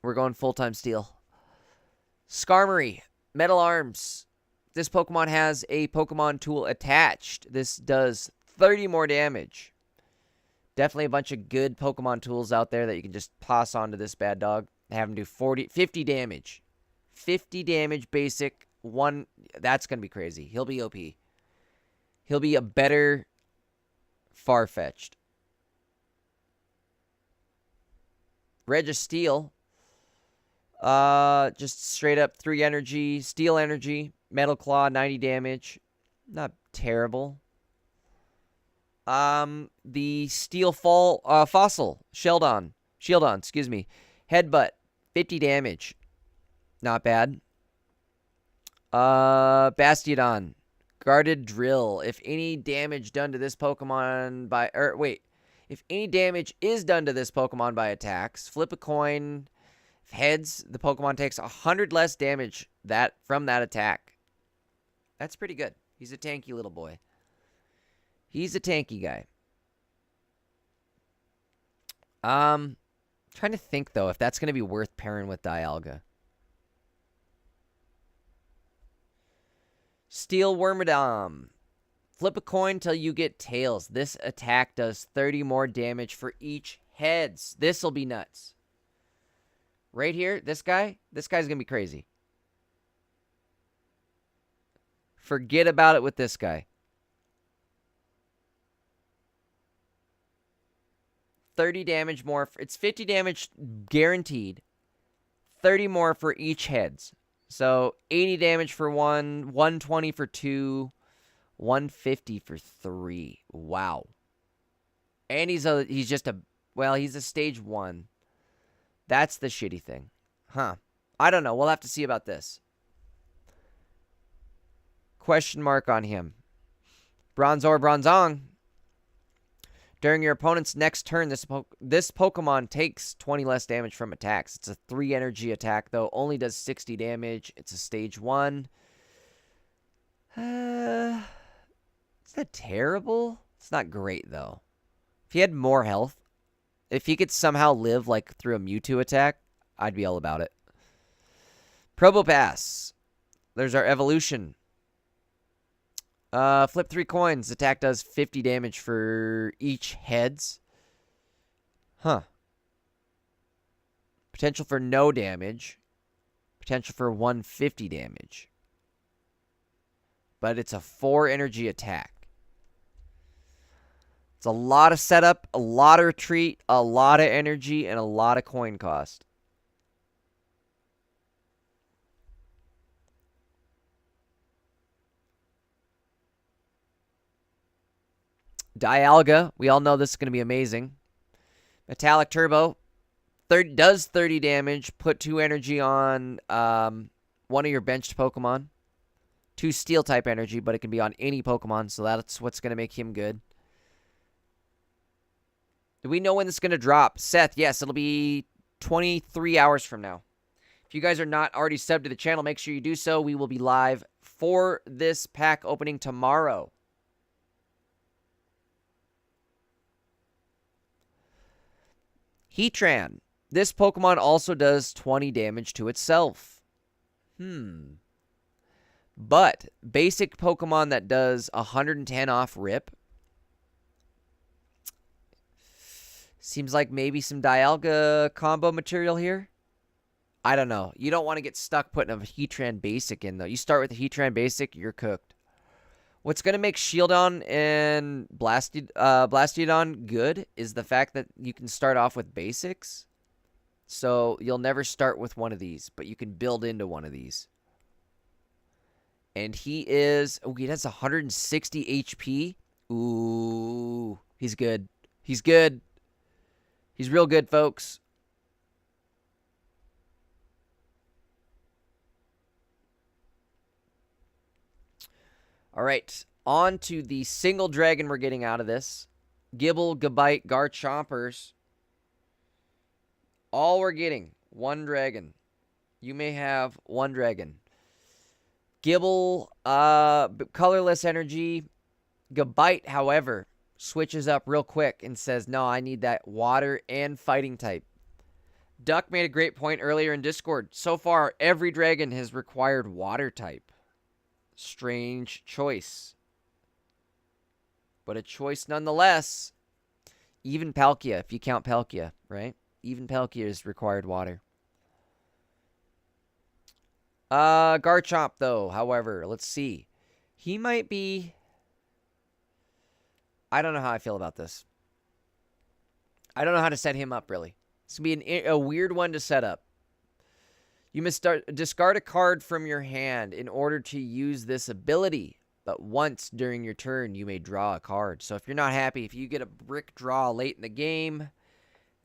We're going full-time Steel. Skarmory. Metal Arms. This Pokemon has a Pokemon tool attached. This does 30 more damage. Definitely a bunch of good Pokemon tools out there that you can just pass on to this bad dog. Have him do 50 damage. 50 damage basic. That's going to be crazy. He'll be OP. He'll be a better Farfetch'd. Registeel. Just straight up 3 energy. Steel energy. Metal Claw, 90 damage. Not terrible. The Steel Fossil. Shieldon, excuse me. Headbutt, 50 damage. Not bad. Bastiodon. Guarded Drill. If any damage done to this Pokemon by... If any damage is done to this Pokemon by attacks, flip a coin. If heads, the Pokemon takes 100 less damage from that attack. That's pretty good. He's a tanky little boy. He's a tanky guy. Trying to think, though, if that's going to be worth pairing with Dialga. Steel Wormadam. Flip a coin till you get tails. This attack does 30 more damage for each heads. This'll be nuts. Right here, this guy's going to be crazy. Forget about it with this guy. 30 damage more. It's 50 damage guaranteed. 30 more for each heads. So 80 damage for 1, 120 for 2, 150 for 3. Wow. And he's a stage 1. That's the shitty thing. Huh. I don't know. We'll have to see about this. Question mark on him. Bronzor Bronzong. During your opponent's next turn, this Pokemon takes 20 less damage from attacks. It's a 3 energy attack, though. Only does 60 damage. It's a stage 1. It's not terrible. It's not great, though. If he had more health, if he could somehow live like through a Mewtwo attack, I'd be all about it. Probopass. There's our evolution. Flip 3 coins. Attack does 50 damage for each heads. Huh. Potential for no damage. Potential for 150 damage. But it's a 4 energy attack. It's a lot of setup, a lot of retreat, a lot of energy, and a lot of coin cost. Dialga. We all know this is going to be amazing. Metallic Turbo. Does 30 damage. Put 2 energy on one of your benched Pokemon. 2 steel type energy, but it can be on any Pokemon, so that's what's going to make him good. Do we know when this is going to drop? Seth, yes, it'll be 23 hours from now. If you guys are not already subbed to the channel, make sure you do so. We will be live for this pack opening tomorrow. Heatran. This Pokemon also does 20 damage to itself. But basic Pokemon that does 110 off rip. Seems like maybe some Dialga combo material here. I don't know. You don't want to get stuck putting a Heatran basic in, though. You start with the Heatran basic, you're cooked. What's going to make Shieldon and Blastodon good is the fact that you can start off with basics. So you'll never start with one of these, but you can build into one of these. And he is... Oh, he has 160 HP. Ooh, he's good. He's good. He's real good, folks. All right, on to the single dragon we're getting out of this. Gibble, Gabite, Garchompers. All we're getting, one dragon. You may have one dragon. Gibble, colorless energy. Gabite, however, switches up real quick and says, no, I need that water and fighting type. Duck made a great point earlier in Discord. So far, every dragon has required water type. Strange choice. But a choice nonetheless. Even Palkia, if you count Palkia, right? Even Palkia is required water. Garchomp, though, however, let's see. He might be... I don't know how I feel about this. I don't know how to set him up, really. It's going to be a weird one to set up. You must discard a card from your hand in order to use this ability. But once during your turn, you may draw a card. So if you're not happy, if you get a brick draw late in the game,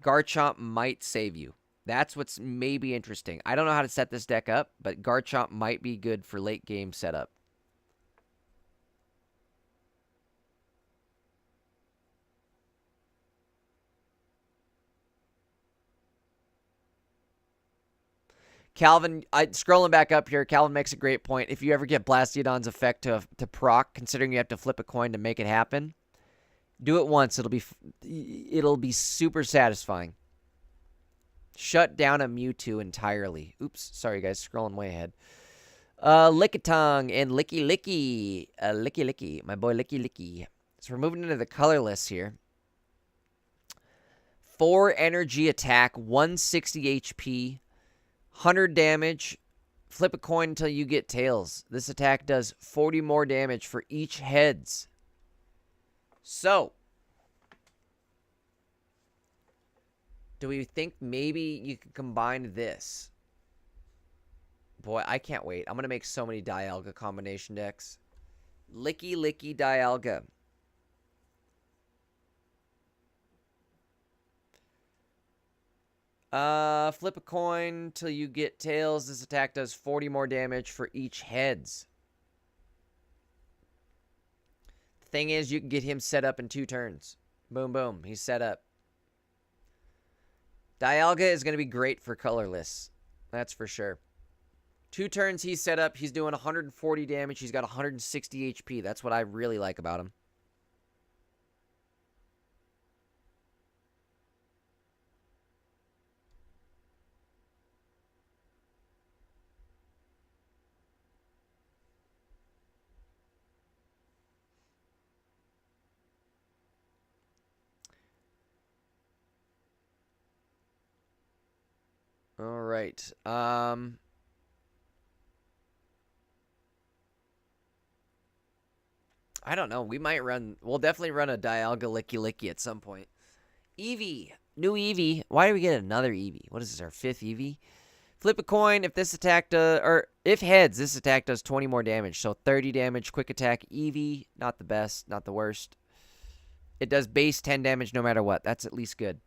Garchomp might save you. That's what's maybe interesting. I don't know how to set this deck up, but Garchomp might be good for late game setup. Calvin, scrolling back up here, Calvin makes a great point. If you ever get Blastodon's effect to proc, considering you have to flip a coin to make it happen, do it once. It'll be super satisfying. Shut down a Mewtwo entirely. Oops, sorry guys, scrolling way ahead. Lickitung and Licky Licky. Licky Licky, my boy Licky Licky. So we're moving into the colorless here. 4 energy attack, 160 HP. 100 damage. Flip a coin until you get tails. This attack does 40 more damage for each heads. So, do we think maybe you could combine this? Boy, I can't wait. I'm going to make so many Dialga combination decks. Licky Licky Dialga. Flip a coin till you get tails. This attack does 40 more damage for each heads. The thing is, you can get him set up in 2 turns. Boom, boom. He's set up. Dialga is going to be great for colorless. That's for sure. 2 turns he's set up. He's doing 140 damage. He's got 160 HP. That's what I really like about him. All right. I don't know. We'll definitely run a Dialga Licky Licky at some point. Eevee. New Eevee. Why do we get another Eevee? What is this, our 5th Eevee? Flip a coin. If this attack does, or if heads, this attack does 20 more damage. So 30 damage, quick attack. Eevee. Not the best, not the worst. It does base 10 damage no matter what. That's at least good.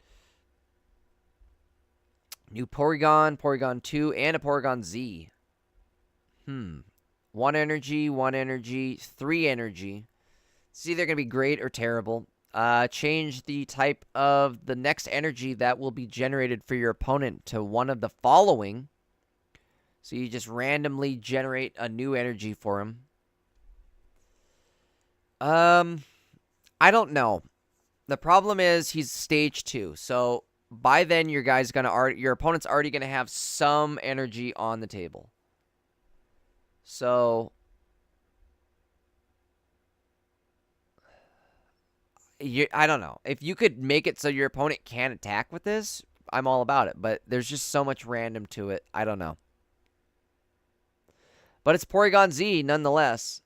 New Porygon, Porygon 2, and a Porygon Z. 1 energy, 1 energy, 3 energy. It's either going to be great or terrible. Change the type of the next energy that will be generated for your opponent to one of the following. So you just randomly generate a new energy for him. I don't know. The problem is he's stage 2. So by then your opponent's already gonna have some energy on the table. So I don't know. If you could make it so your opponent can't attack with this, I'm all about it. But there's just so much random to it. I don't know. But it's Porygon Z nonetheless.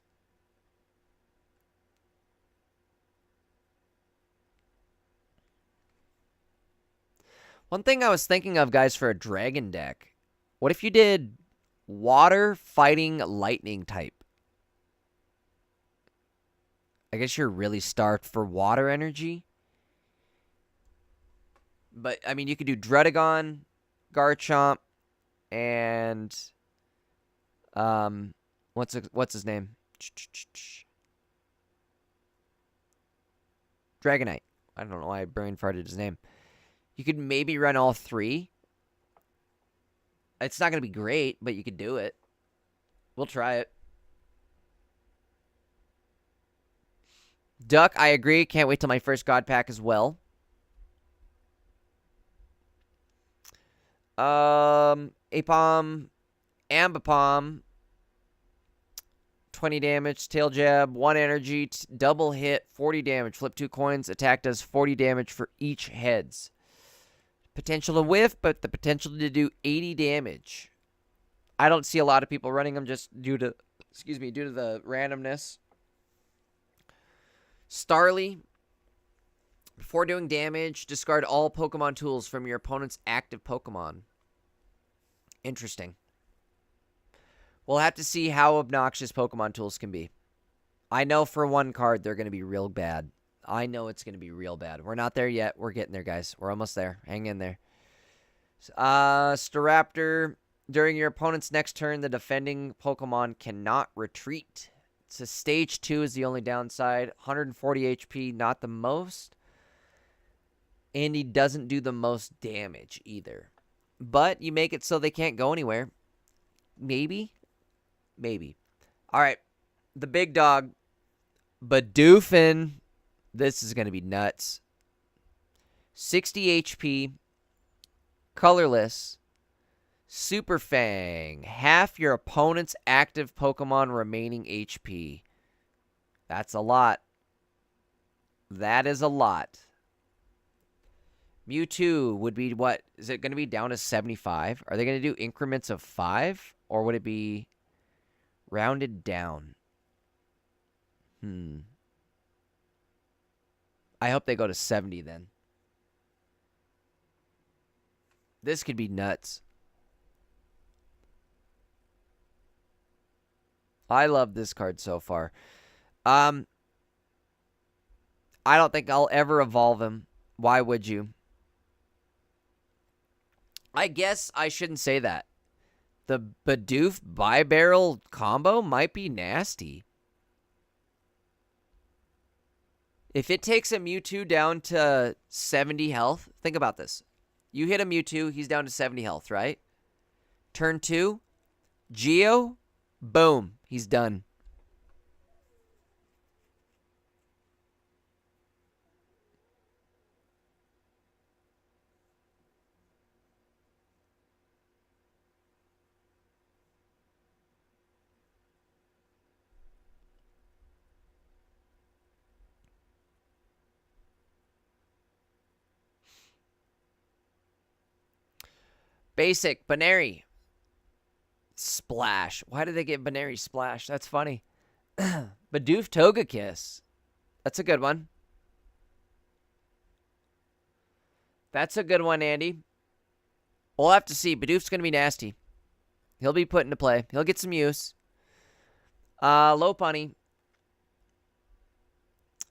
One thing I was thinking of, guys, for a dragon deck. What if you did water fighting lightning type? I guess you're really starved for water energy. But, I mean, you could do Druddigon, Garchomp, and... what's his name? Dragonite. I don't know why I brain farted his name. You could maybe run all 3. It's not going to be great, but you could do it. We'll try it. Duck, I agree. Can't wait till my first God pack as well. Apom, Ambipom, 20 damage, tail jab, 1 energy, double hit, 40 damage. Flip 2 coins, attack does 40 damage for each heads. Potential to whiff, but the potential to do 80 damage. I don't see a lot of people running them just due to the randomness. Starly, before doing damage, discard all Pokemon tools from your opponent's active Pokemon. Interesting. We'll have to see how obnoxious Pokemon tools can be. I know for one card they're going to be real bad. I know it's going to be real bad. We're not there yet. We're getting there, guys. We're almost there. Hang in there. Staraptor. During your opponent's next turn, the defending Pokemon cannot retreat. So stage 2 is the only downside. 140 HP, not the most. And he doesn't do the most damage either. But you make it so they can't go anywhere. Maybe. Maybe. All right. The big dog. Badoofin. This is going to be nuts. 60 HP. Colorless. Super Fang. Half your opponent's active Pokemon remaining HP. That's a lot. That is a lot. Mewtwo would be what? Is it going to be down to 75? Are they going to do increments of 5? Or would it be rounded down? I hope they go to 70 then. This could be nuts. I love this card so far. I don't think I'll ever evolve him. Why would you? I guess I shouldn't say that. The Bidoof Bibarrel combo might be nasty. If it takes a Mewtwo down to 70 health, think about this. You hit a Mewtwo, he's down to 70 health, right? Turn 2, Geo, boom, he's done. Basic, Baneri. Splash. Why did they get Baneri Splash? That's funny. Bidoof Togekiss. That's a good one. That's a good one, Andy. We'll have to see. Bidoof's going to be nasty. He'll be put into play. He'll get some use. Lopunny.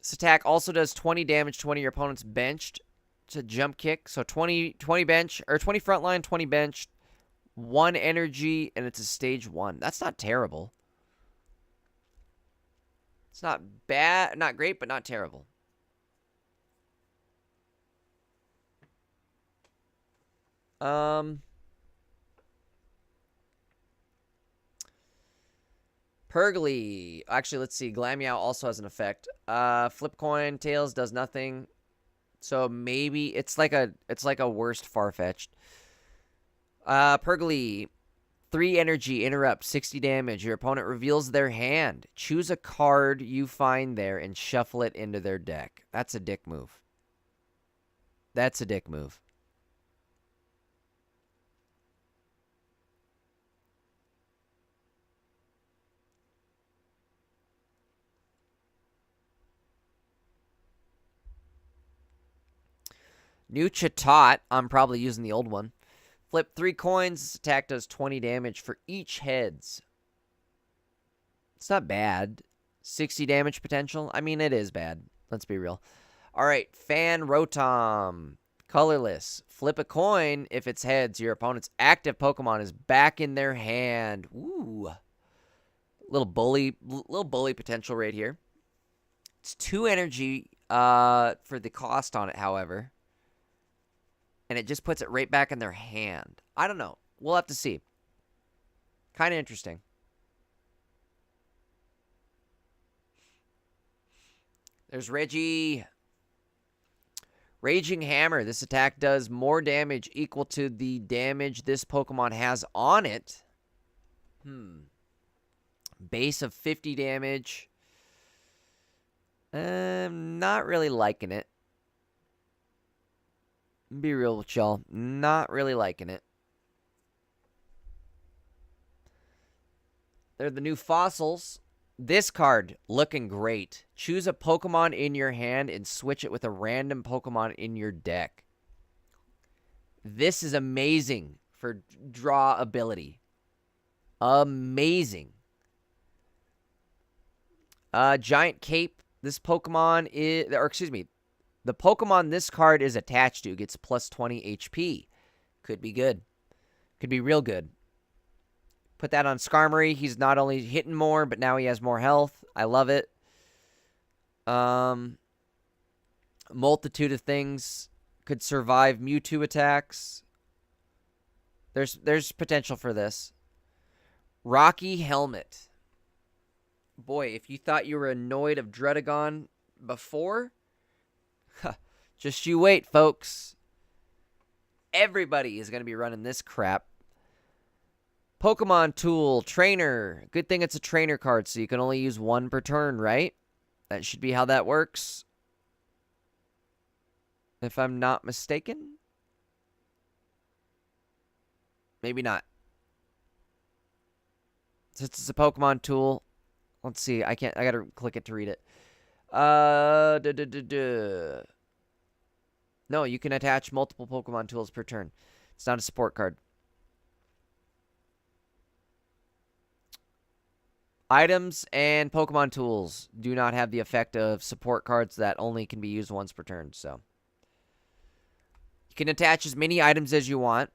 This attack also does 20 damage to one of your opponent's benched. It's a jump kick. So 20 bench, or 20 front line, 20 bench. 1 energy, and it's a stage 1. That's not terrible. It's not bad, not great, but not terrible. Purgly. Actually, let's see. Glameow also has an effect. Flip coin, tails does nothing. So maybe it's like a worst Farfetch'd. Purgly. 3 energy, interrupt, 60 damage. Your opponent reveals their hand. Choose a card you find there and shuffle it into their deck. That's a dick move. That's a dick move. New Chatot. I'm probably using the old one. Flip 3 coins. This attack does 20 damage for each heads. It's not bad. 60 damage potential. I mean, it is bad. Let's be real. All right. Fan Rotom. Colorless. Flip a coin. If it's heads, your opponent's active Pokemon is back in their hand. Ooh. Little bully potential right here. It's 2 energy for the cost on it, however. And it just puts it right back in their hand. I don't know. We'll have to see. Kind of interesting. There's Reggie. Raging Hammer. This attack does more damage equal to the damage this Pokemon has on it. Base of 50 damage. Not really liking it. Be real with y'all. Not really liking it. They're the new fossils. This card, looking great. Choose a Pokemon in your hand and switch it with a random Pokemon in your deck. This is amazing for draw ability. Amazing. Giant Cape. This Pokemon is, or excuse me, the Pokemon this card is attached to gets plus 20 HP. Could be good. Could be real good. Put that on Skarmory. He's not only hitting more, but now he has more health. I love it. Multitude of things. Could survive Mewtwo attacks. There's potential for this. Rocky Helmet. Boy, if you thought you were annoyed of Dredagon before, just you wait, folks. Everybody is going to be running this crap. Pokemon Tool, Trainer. Good thing it's a trainer card, so you can only use 1 per turn, right? That should be how that works. If I'm not mistaken. Maybe not. Since it's a Pokemon Tool. Let's see. I gotta click it to read it. No, you can attach multiple Pokemon tools per turn. It's not a support card. Items and Pokemon tools do not have the effect of support cards that only can be used once per turn. So you can attach as many items as you want.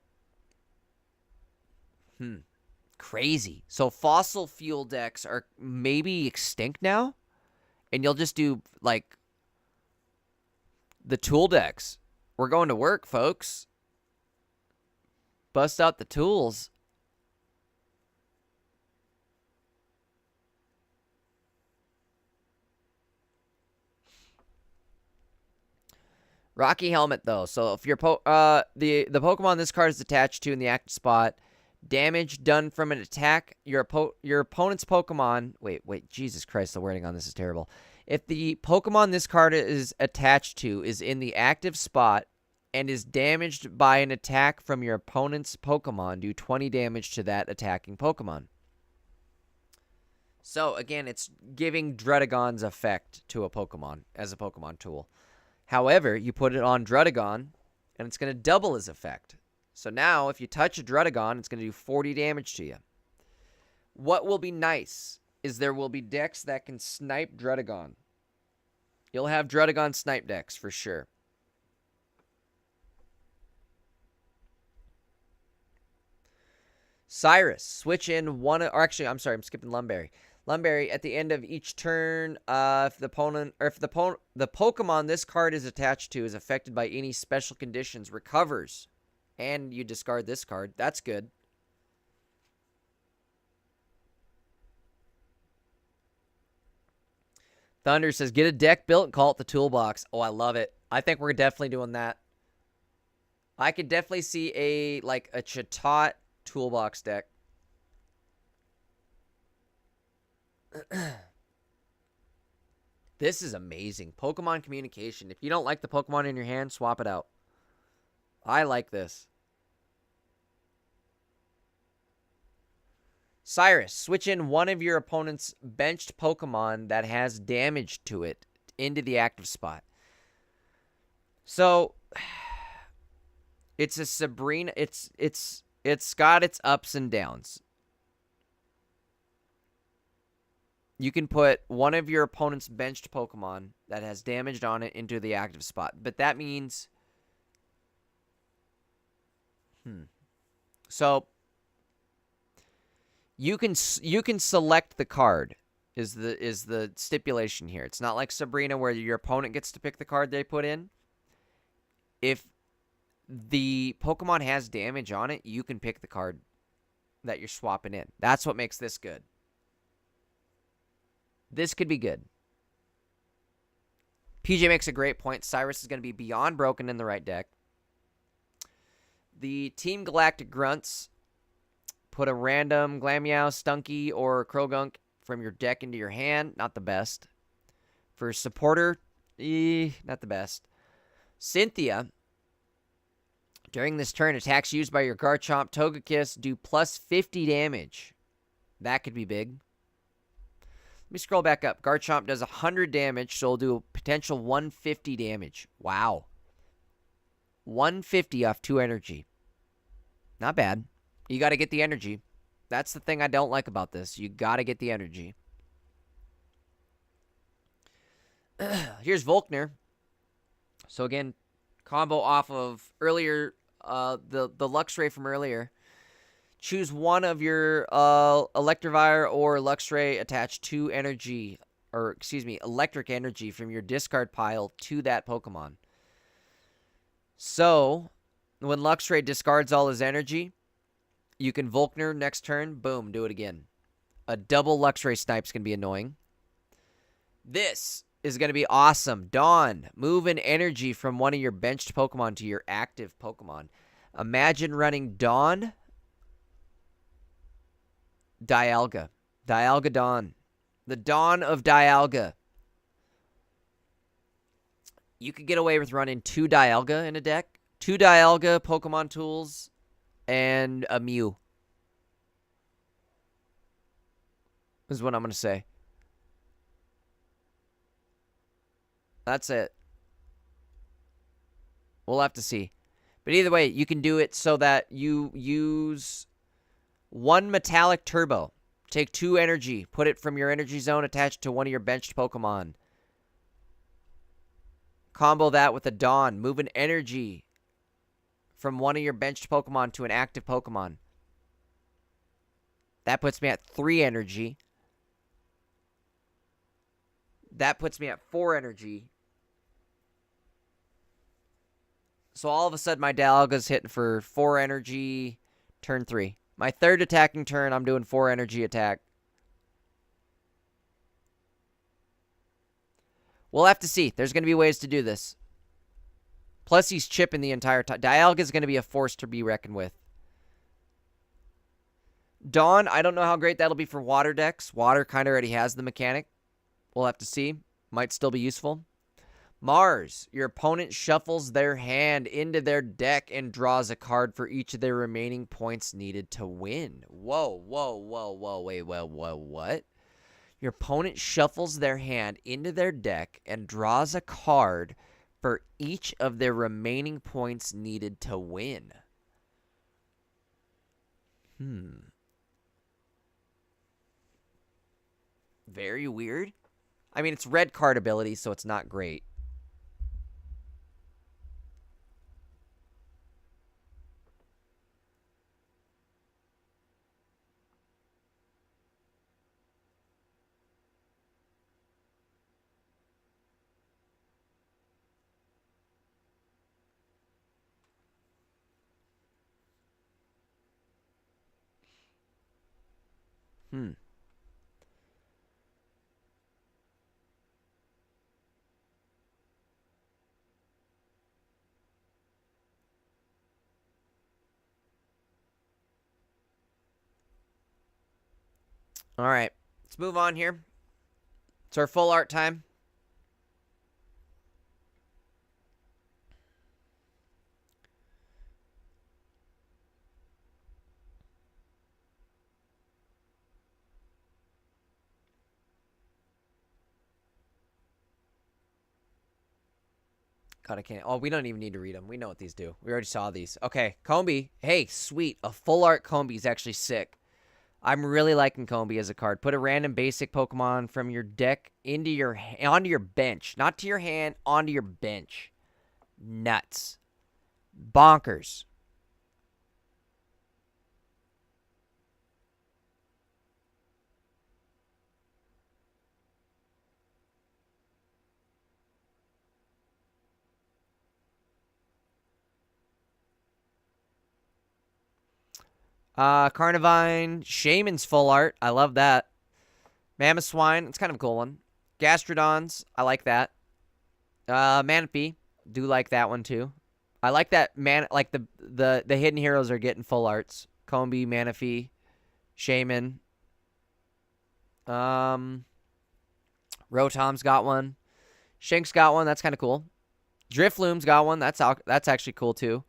Crazy. So fossil fuel decks are maybe extinct now, and you'll just do like the tool decks. We're going to work, folks. Bust out the tools. Rocky Helmet, though. So if your the Pokemon this card is attached to in the active spot, damage done from an attack, your opponent's Pokemon. Wait, Jesus Christ, the wording on this is terrible. If the Pokemon this card is attached to is in the active spot and is damaged by an attack from your opponent's Pokemon, do 20 damage to that attacking Pokemon. So, again, it's giving Dredagon's effect to a Pokemon as a Pokemon tool. However, you put it on Dredagon, and it's going to double his effect. So now, if you touch a Dredagon, it's going to do 40 damage to you. What will be nice is there will be decks that can snipe Dredagon. You'll have Dredagon snipe decks for sure. Cyrus, switch in one, or actually, I'm sorry, I'm skipping Lumberry. Lumberry, at the end of each turn, if the opponent, or if the Pokemon this card is attached to is affected by any special conditions, recovers, and you discard this card. That's good. Thunder says, get a deck built and call it the toolbox. Oh, I love it. I think we're definitely doing that. I could definitely see a Chatot toolbox deck. This is amazing. Pokemon communication. If you don't like the Pokemon in your hand, swap it out. I like this. Cyrus, switch in one of your opponent's benched Pokemon that has damage to it into the active spot. So it's a Sabrina. It's got its ups and downs. You can put one of your opponent's benched Pokemon that has damaged on it into the active spot. But that means... So... You can select the card is the stipulation here. It's not like Sabrina where your opponent gets to pick the card they put in. If the Pokemon has damage on it, you can pick the card that you're swapping in. That's what makes this good. This could be good. PJ makes a great point. Cyrus is going to be beyond broken in the right deck. The Team Galactic Grunts, put a random Glameow, Stunky, or Krogunk from your deck into your hand. Not the best. For Supporter, not the best. Cynthia, during this turn, attacks used by your Garchomp, Togekiss do plus 50 damage. That could be big. Let me scroll back up. Garchomp does 100 damage, so it'll do a potential 150 damage. Wow. 150 off 2 energy. Not bad. You got to get the energy. That's the thing I don't like about this. You got to get the energy. Here's Volkner. So again, combo off of earlier, the Luxray from earlier. Choose one of your Electivire or Luxray attached to energy, or excuse me, electric energy from your discard pile to that Pokemon. So, when Luxray discards all his energy, you can Volkner next turn, boom, do it again. A double Luxray Snipes can be annoying. This is going to be awesome. Dawn, move an energy from one of your benched Pokemon to your active Pokemon. Imagine running Dawn, Dialga. Dialga Dawn. The Dawn of Dialga. You could get away with running 2 Dialga in a deck. 2 Dialga Pokemon tools and a Mew. Is what I'm going to say. That's it. We'll have to see. But either way, you can do it so that you use 1 Metallic Turbo. Take 2 energy. Put it from your energy zone attached to one of your benched Pokemon. Combo that with a Dawn. Move an energy from one of your benched Pokemon to an active Pokemon. That puts me at 3 energy. That puts me at 4 energy. So all of a sudden, my Dialga's hitting for 4 energy, turn 3. My third attacking turn, I'm doing 4 energy attack. We'll have to see. There's going to be ways to do this. Plus, he's chipping the entire time. Dialga's going to be a force to be reckoned with. Dawn, I don't know how great that'll be for water decks. Water kind of already has the mechanic. We'll have to see. Might still be useful. Mars, your opponent shuffles their hand into their deck and draws a card for each of their remaining points needed to win. Whoa, whoa, whoa, whoa, wait, whoa, whoa, what? Your opponent shuffles their hand into their deck and draws a card for each of their remaining points needed to win. Very weird. I mean, it's red card ability, so it's not great. Hmm. All right. Let's move on here. It's our full art time. God, I can't. Oh, we don't even need to read them. We know what these do. We already saw these. Okay, Combi. Hey, sweet. A full art Combi is actually sick. I'm really liking Combi as a card. Put a random basic Pokemon from your deck onto your bench. Not to your hand, onto your bench. Nuts. Bonkers. Carnivine. Shaman's full art. I love that. Mamoswine. It's kind of a cool one. Gastrodons. I like that. Manaphy. Do like that one too. I like that like the hidden heroes are getting full arts. Combi, Manaphy, Shaman. Rotom's got one. Shank's got one. That's kind of cool. Drifloom's got one. That's actually cool too.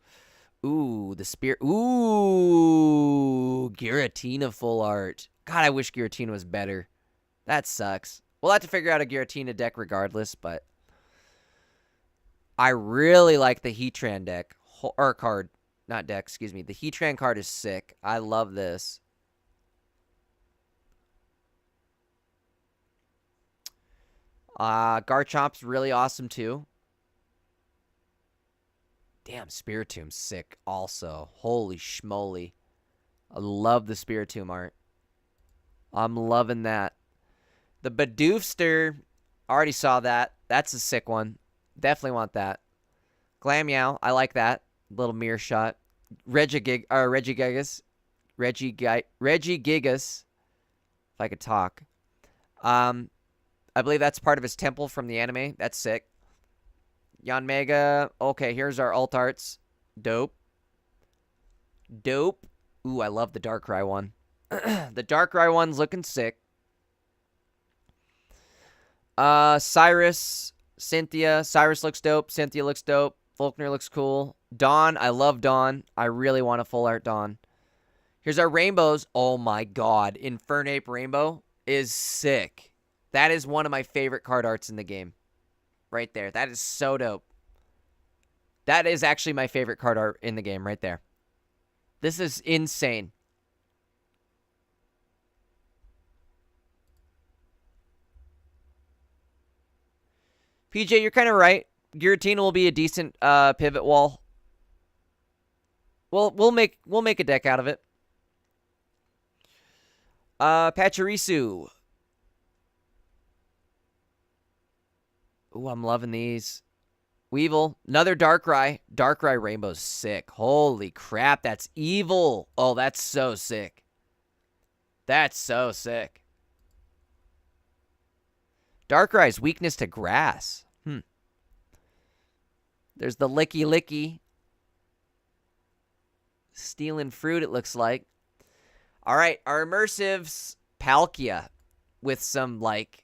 Ooh, the spear. Ooh, Giratina full art. God, I wish Giratina was better. That sucks. We'll have to figure out a Giratina deck regardless, but I really like the Heatran deck. Or card. Not deck, excuse me. The Heatran card is sick. I love this. Garchomp's really awesome too. Damn, Spiritom's sick also. Holy schmoly. I love the Spiritomb art. I'm loving that. The Badoofster, already saw that. That's a sick one. Definitely want that. Glammeow, I like that. Little mirror shot. Regigigas. Regigigas. If I could talk. I believe that's part of his temple from the anime. That's sick. Yanmega. Okay, here's our alt arts. Dope. Dope. Ooh, I love the Darkrai one. The Darkrai one's looking sick. Cyrus. Cynthia. Cyrus looks dope. Cynthia looks dope. Volkner looks cool. Dawn. I love Dawn. I really want a full art Dawn. Here's our rainbows. Oh my god. Infernape Rainbow is sick. That is one of my favorite card arts in the game. Right there. That is so dope. That is actually my favorite card art in the game right there. This is insane. PJ, you're kind of right. Giratina will be a decent pivot wall. We'll make a deck out of it. Pachirisu. Ooh, I'm loving these. Weevil. Another Darkrai. Darkrai Rainbow's sick. Holy crap, that's evil. Oh, that's so sick. That's so sick. Darkrai's weakness to grass. There's the Licky Licky. Stealing fruit, it looks like. All right, our immersives. Palkia with some, like,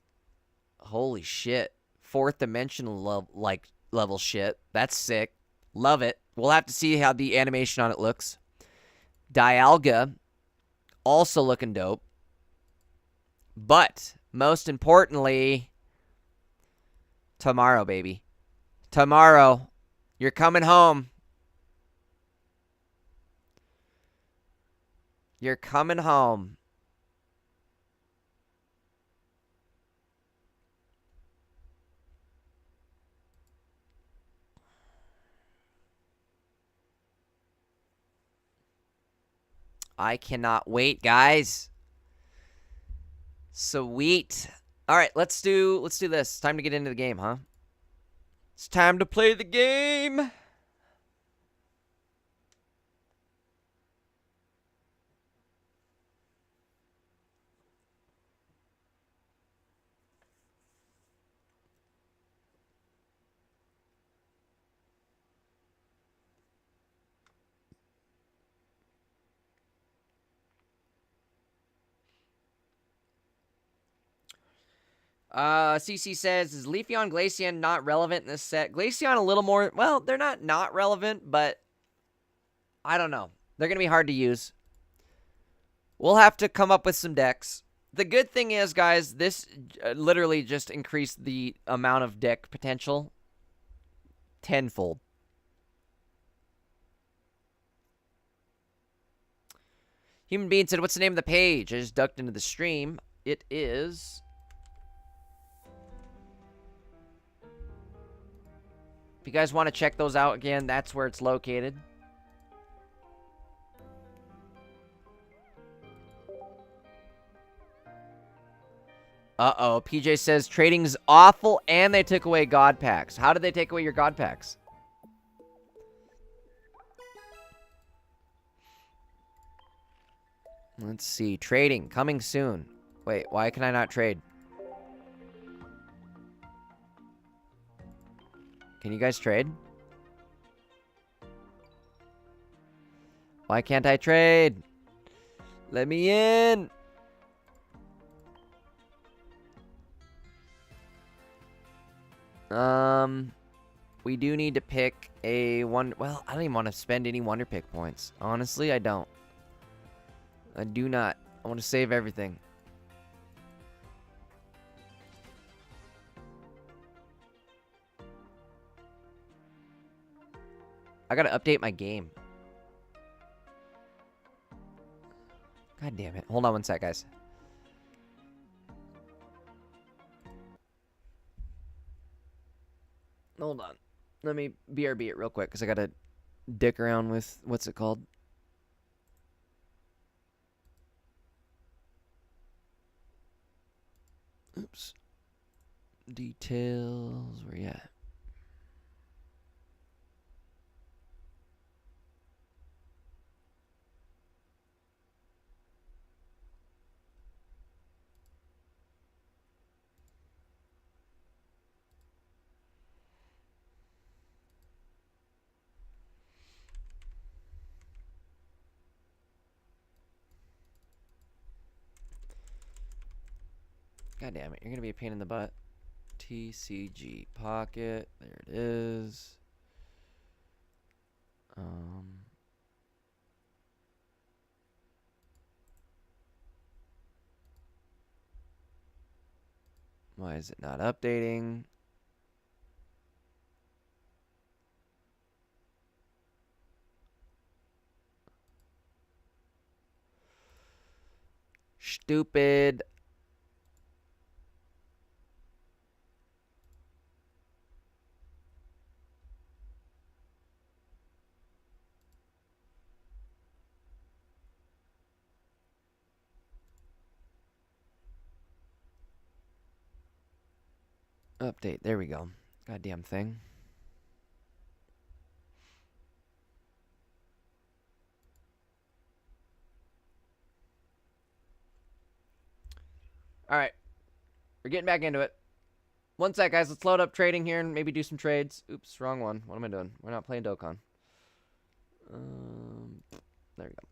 holy shit. Fourth dimensional level shit. That's sick. Love it. We'll have to see how the animation on it looks. Dialga, also looking dope. But most importantly, tomorrow, baby. Tomorrow, you're coming home. You're coming home. I cannot wait, guys. Sweet. All right, let's do this. It's time to get into the game, huh? It's time to play the game. CC says, is Leafeon, Glaceon not relevant in this set? Glaceon a little more, well, they're not relevant, but I don't know. They're going to be hard to use. We'll have to come up with some decks. The good thing is, guys, this literally just increased the amount of deck potential tenfold. Human Being said, what's the name of the page? I just ducked into the stream. It is... If you guys want to check those out again, that's where it's located. Uh-oh. PJ says, trading's awful, and they took away God Packs. How did they take away your God Packs? Let's see. Trading. Coming soon. Wait, why can I not trade? Can you guys trade? Why can't I trade? Let me in. We do need to pick a one. Well, I don't even want to spend any Wonder Pick points. Honestly, I don't. I do not. I want to save everything. I gotta update my game. God damn it. Hold on one sec, guys. Hold on. Let me BRB it real quick, because I gotta dick around with, what's it called? Oops. Details. Where you at? God damn it, you're gonna be a pain in the butt. TCG pocket, there it is. Why is it not updating? Stupid. Update. There we go. Goddamn thing. All right. We're getting back into it. One sec, guys. Let's load up trading here and maybe do some trades. Oops, wrong one. What am I doing? We're not playing Dokkan. There we go.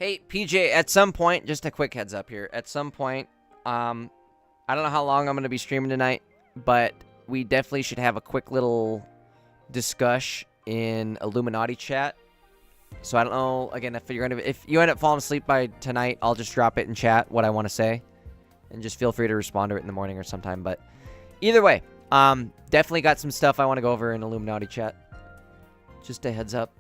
Hey, PJ, at some point, just a quick heads up here. At some point, I don't know how long I'm going to be streaming tonight, but we definitely should have a quick little discuss in Illuminati chat. So I don't know, again, if you end up falling asleep by tonight, I'll just drop it in chat, what I want to say. And just feel free to respond to it in the morning or sometime. But either way, definitely got some stuff I want to go over in Illuminati chat. Just a heads up.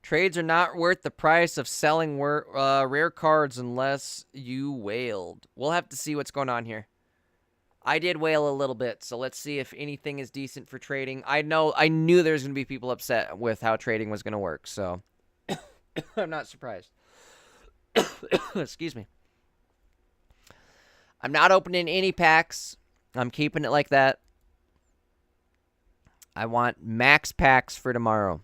Trades are not worth the price of selling rare cards unless you whaled. We'll have to see what's going on here. I did whale a little bit, so let's see if anything is decent for trading. I knew there's going to be people upset with how trading was going to work, so I'm not surprised. Excuse me. I'm not opening any packs. I'm keeping it like that. I want max packs for tomorrow.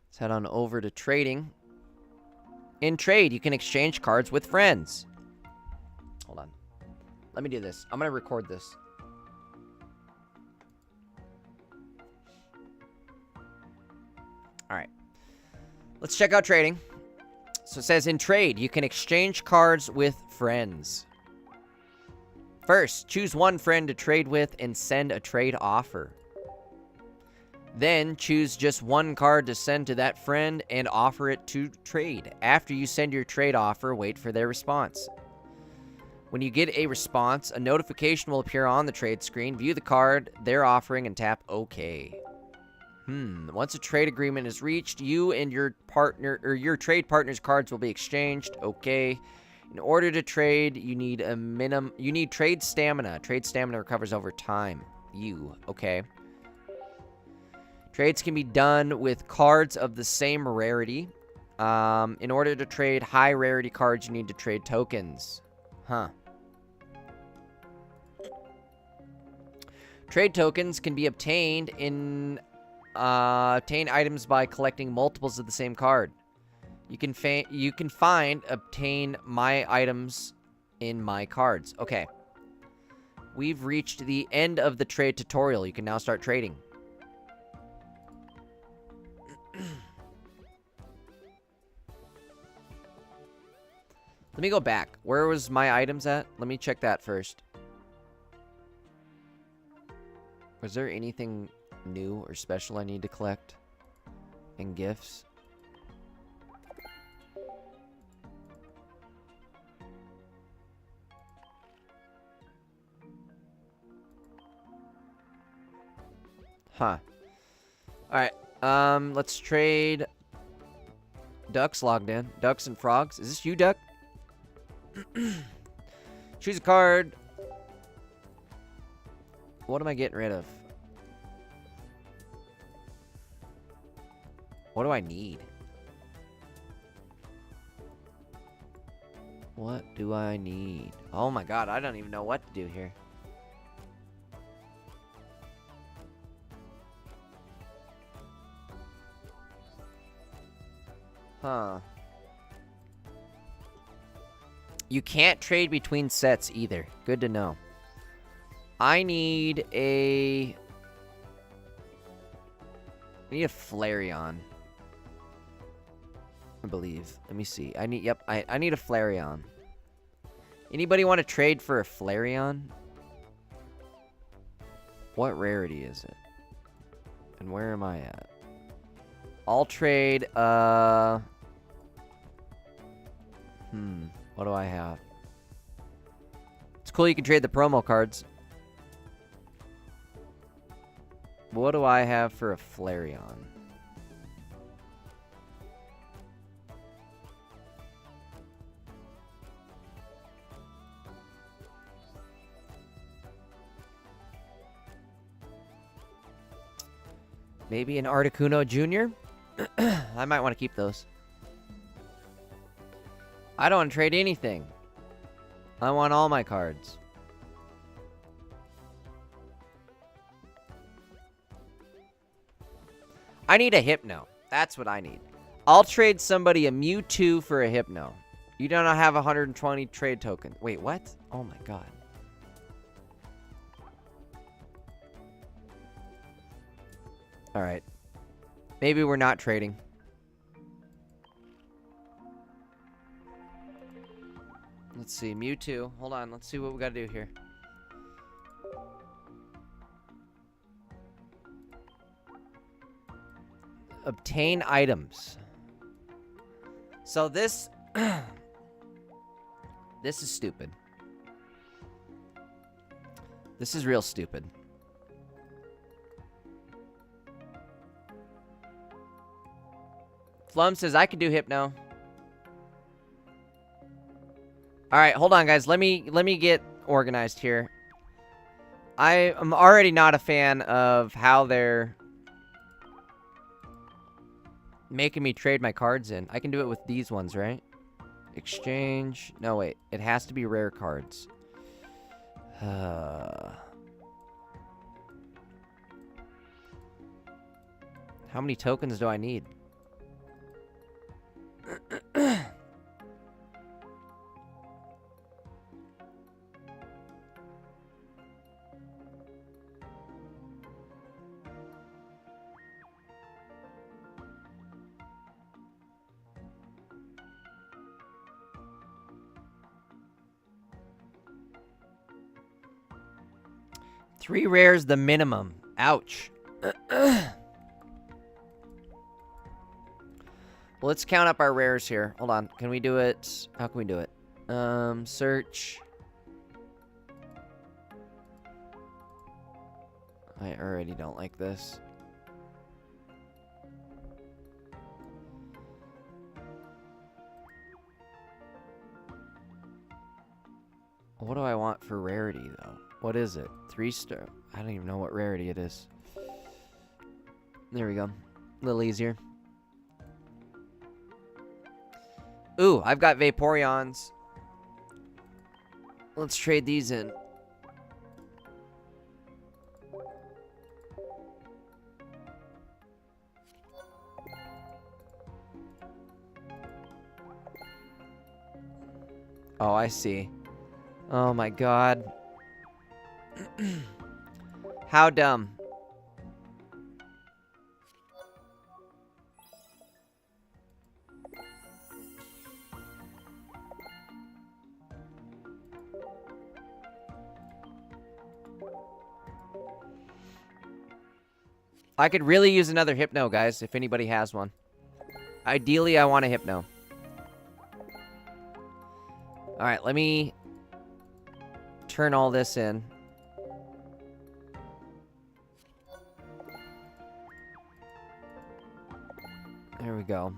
Let's head on over to trading. In trade, you can exchange cards with friends. Hold on. Let me do this. I'm going to record this. All right. Let's check out trading. So it says in trade, you can exchange cards with friends. First, choose one friend to trade with and send a trade offer. Then, choose just one card to send to that friend and offer it to trade. After you send your trade offer, wait for their response. When you get a response, a notification will appear on the trade screen. View the card they're offering and tap OK. Once a trade agreement is reached, you and your partner or your trade partner's cards will be exchanged. OK. In order to trade, you need trade stamina. Trade stamina recovers over time. Okay. Trades can be done with cards of the same rarity. In order to trade high rarity cards, you need to trade tokens. Trade tokens can be obtained in obtain items by collecting multiples of the same card. You can obtain my items in my cards. Okay. We've reached the end of the trade tutorial. You can now start trading. Let me go back. Where was my items at? Let me check that first. Was there anything new or special I need to collect? And gifts? Alright. Let's trade ducks logged in. Ducks and frogs. Is this you, Duck? Choose a card. What am I getting rid of? What do I need? What do I need? Oh my god, I don't even know what to do here. You can't trade between sets either. Good to know. I need a Flareon. I believe. Let me see. I need a Flareon. Anybody want to trade for a Flareon? What rarity is it? And where am I at? I'll trade what do I have? It's cool you can trade the promo cards. What do I have for a Flareon? Maybe an Articuno Jr.? I might want to keep those. I don't want to trade anything. I want all my cards. I need a Hypno. That's what I need. I'll trade somebody a Mewtwo for a Hypno. You don't have 120 trade tokens. Wait, what? Oh my god. Alright. Maybe we're not trading. Let's see. Mewtwo. Hold on. Let's see what we gotta do here. Obtain items. So this... this is stupid. This is real stupid. Flum says I could do Hypno. All right, hold on, guys. Let me get organized here. I am already not a fan of how they're making me trade my cards in. I can do it with these ones, right? Exchange. No, wait. It has to be rare cards. How many tokens do I need? 3 rares the minimum. Ouch. Well, let's count up our rares here. Hold on. Can we do it? How can we do it? Search. I already don't like this. What do I want for rarity, though? What is it? 3-star? I don't even know what rarity it is. There we go. A little easier. Ooh, I've got Vaporeons. Let's trade these in. Oh, I see. Oh my god. How dumb. I could really use another Hypno, guys, if anybody has one. Ideally, I want a Hypno. Alright, let me turn all this in. There we go.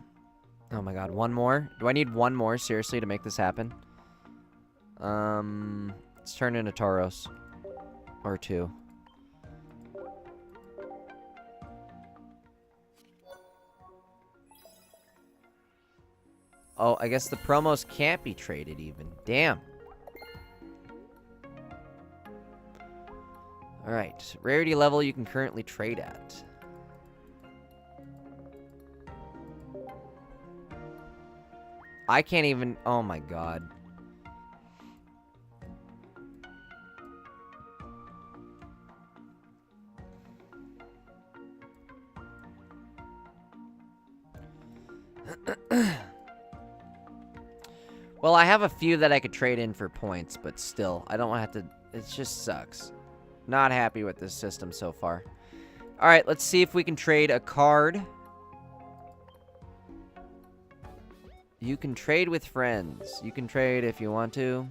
Oh my god, one more? Do I need one more, seriously, to make this happen? Let's turn into Tauros. Or 2. Oh, I guess the promos can't be traded even. Damn. Alright. Rarity level you can currently trade at. I can't even... Oh my god. Well, I have a few that I could trade in for points, but still, I don't want to have to... It just sucks. Not happy with this system so far. Alright, let's see if we can trade a card. You can trade with friends. You can trade if you want to.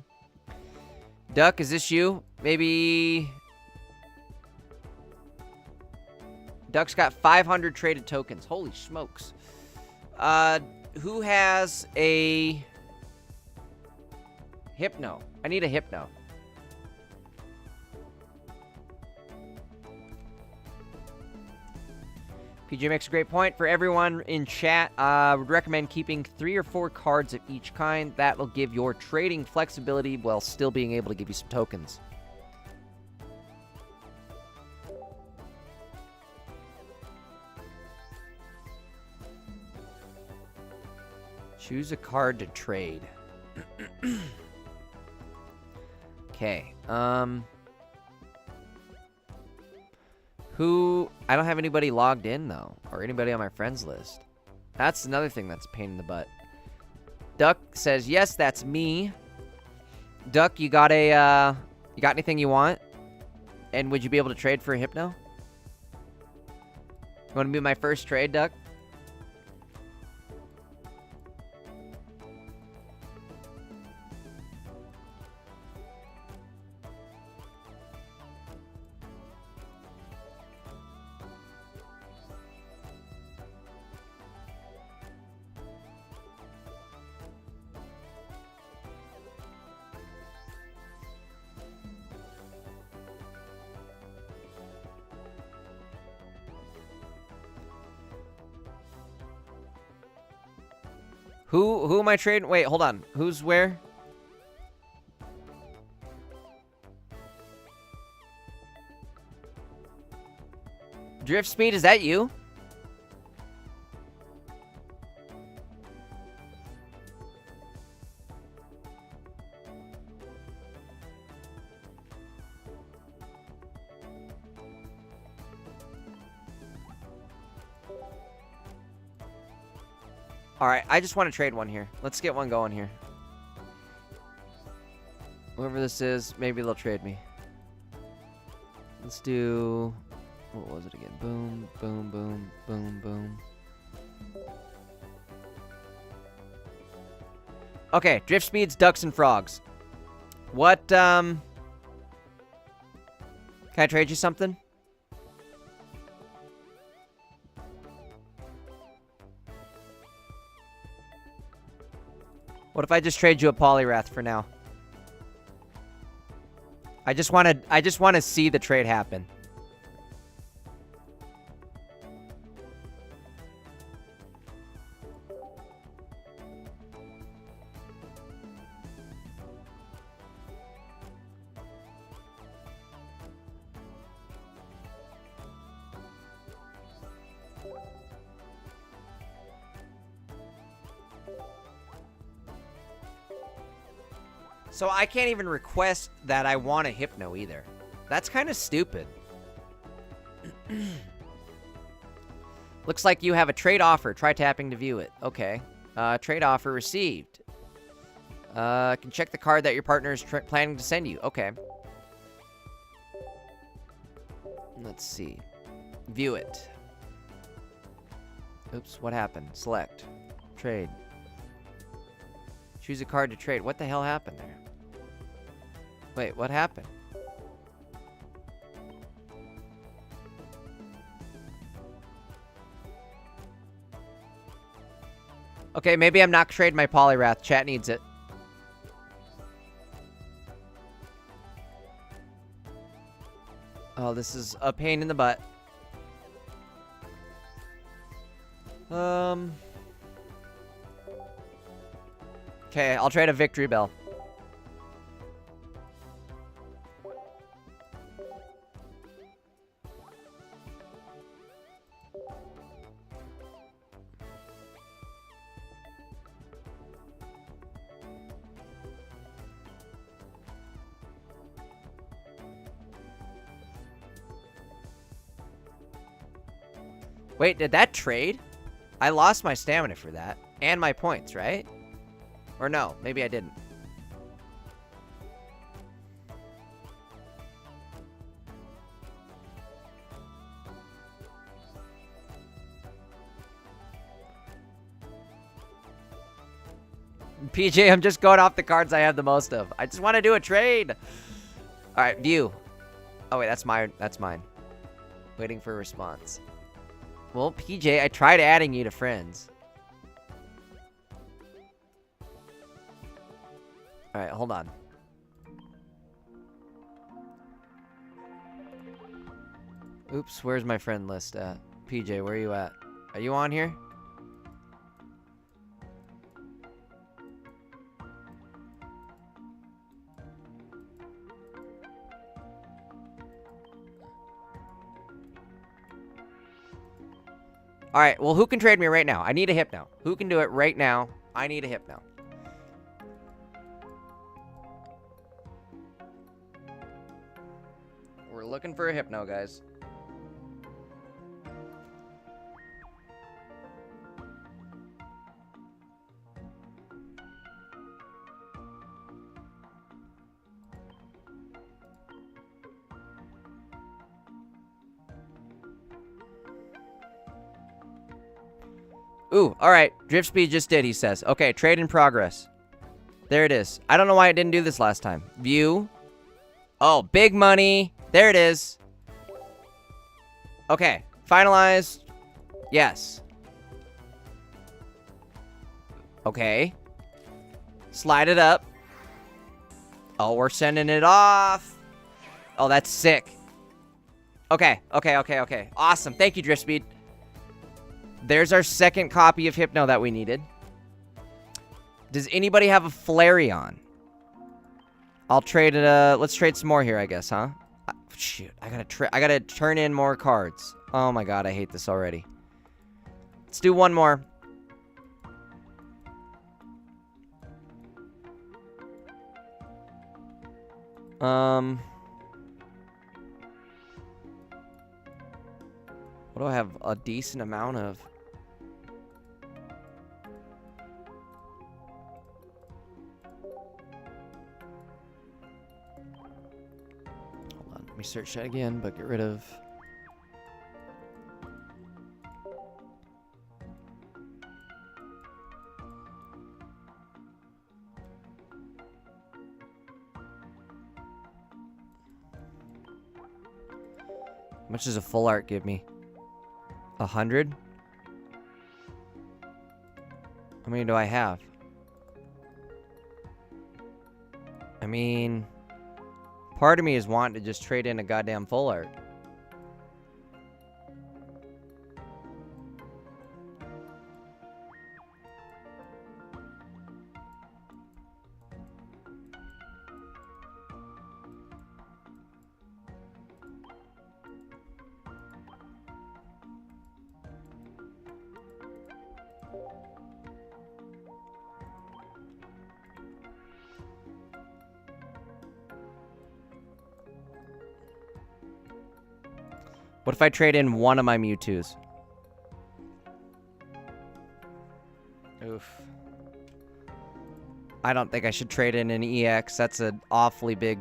Duck, is this you? Maybe... Duck's got 500 traded tokens. Holy smokes. Who has a... Hypno? I need a Hypno. PJ makes a great point. For everyone in chat, I would recommend keeping 3 or 4 cards of each kind. That will give your trading flexibility while still being able to give you some tokens. Choose a card to trade. Okay, who... I don't have anybody logged in, though. Or anybody on my friends list. That's another thing that's a pain in the butt. Duck says, yes, that's me. Duck, you got a, you got anything you want? And would you be able to trade for a Hypno? You want to be my first trade, Duck? Who am I trading? Wait, hold on. Who's where? Drift Speed, is that you? All right, I just want to trade one here. Let's get one going here. Whoever this is, maybe they'll trade me. Let's do... What was it again? Boom, boom, boom, boom, boom. Okay, Drift Speeds, Ducks, and Frogs. What, Can I trade you something? What if I just trade you a Polyrath for now? I just want to see the trade happen. So I can't even request that I want a Hypno either. That's kind of stupid. Looks like you have a trade offer. Try tapping to view it. Okay. Trade offer received. Can check the card that your partner is planning to send you. Okay. Let's see. View it. Oops, what happened? Select. Trade. Choose a card to trade. What the hell happened there? Wait, what happened? Okay, maybe I'm not trading my Polyrath. Chat needs it. Oh, this is a pain in the butt. Okay, I'll trade a Victory Bell. Wait, did that trade? I lost my stamina for that. And my points, right? Or no, maybe I didn't. PJ, I'm just going off the cards I have the most of. I just want to do a trade. All right, view. Oh, wait, that's mine. That's mine. Waiting for a response. Well, PJ, I tried adding you to friends. All right, hold on. Oops, where's my friend list at? PJ, where are you at? Are you on here? All right, well, who can trade me right now? I need a Hypno. Who can do it right now? I need a Hypno. We're looking for a Hypno, guys. Ooh, all right. Drift Speed just did, he says. Okay, trade in progress. There it is. I don't know why it didn't do this last time. View. Oh, big money. There it is. Okay, finalized. Yes. Okay. Slide it up. Oh, we're sending it off. Oh, that's sick. Okay. Awesome. Thank you, Drift Speed. There's our second copy of Hypno that we needed. Does anybody have a Flareon? I'll trade it. Let's trade some more here, I guess, huh? Shoot, I gotta turn in more cards. Oh my god, I hate this already. Let's do one more. What do I have a decent amount of? Hold on, let me search that again, but get rid of... How much does a full art give me? 100? How many do I have? I mean, part of me is wanting to just trade in a goddamn full art. What if I trade in one of my Mewtwo's? Oof. I don't think I should trade in an EX. That's an awfully big,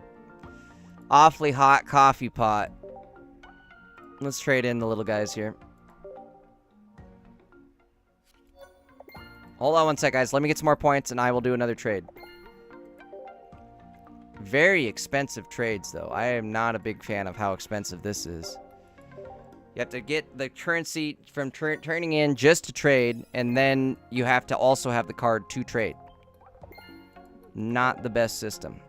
awfully hot coffee pot. Let's trade in the little guys here. Hold on one sec, guys. Let me get some more points, and I will do another trade. Very expensive trades, though. I am not a big fan of how expensive this is. You have to get the currency from turning in just to trade, and then you have to also have the card to trade. Not the best system.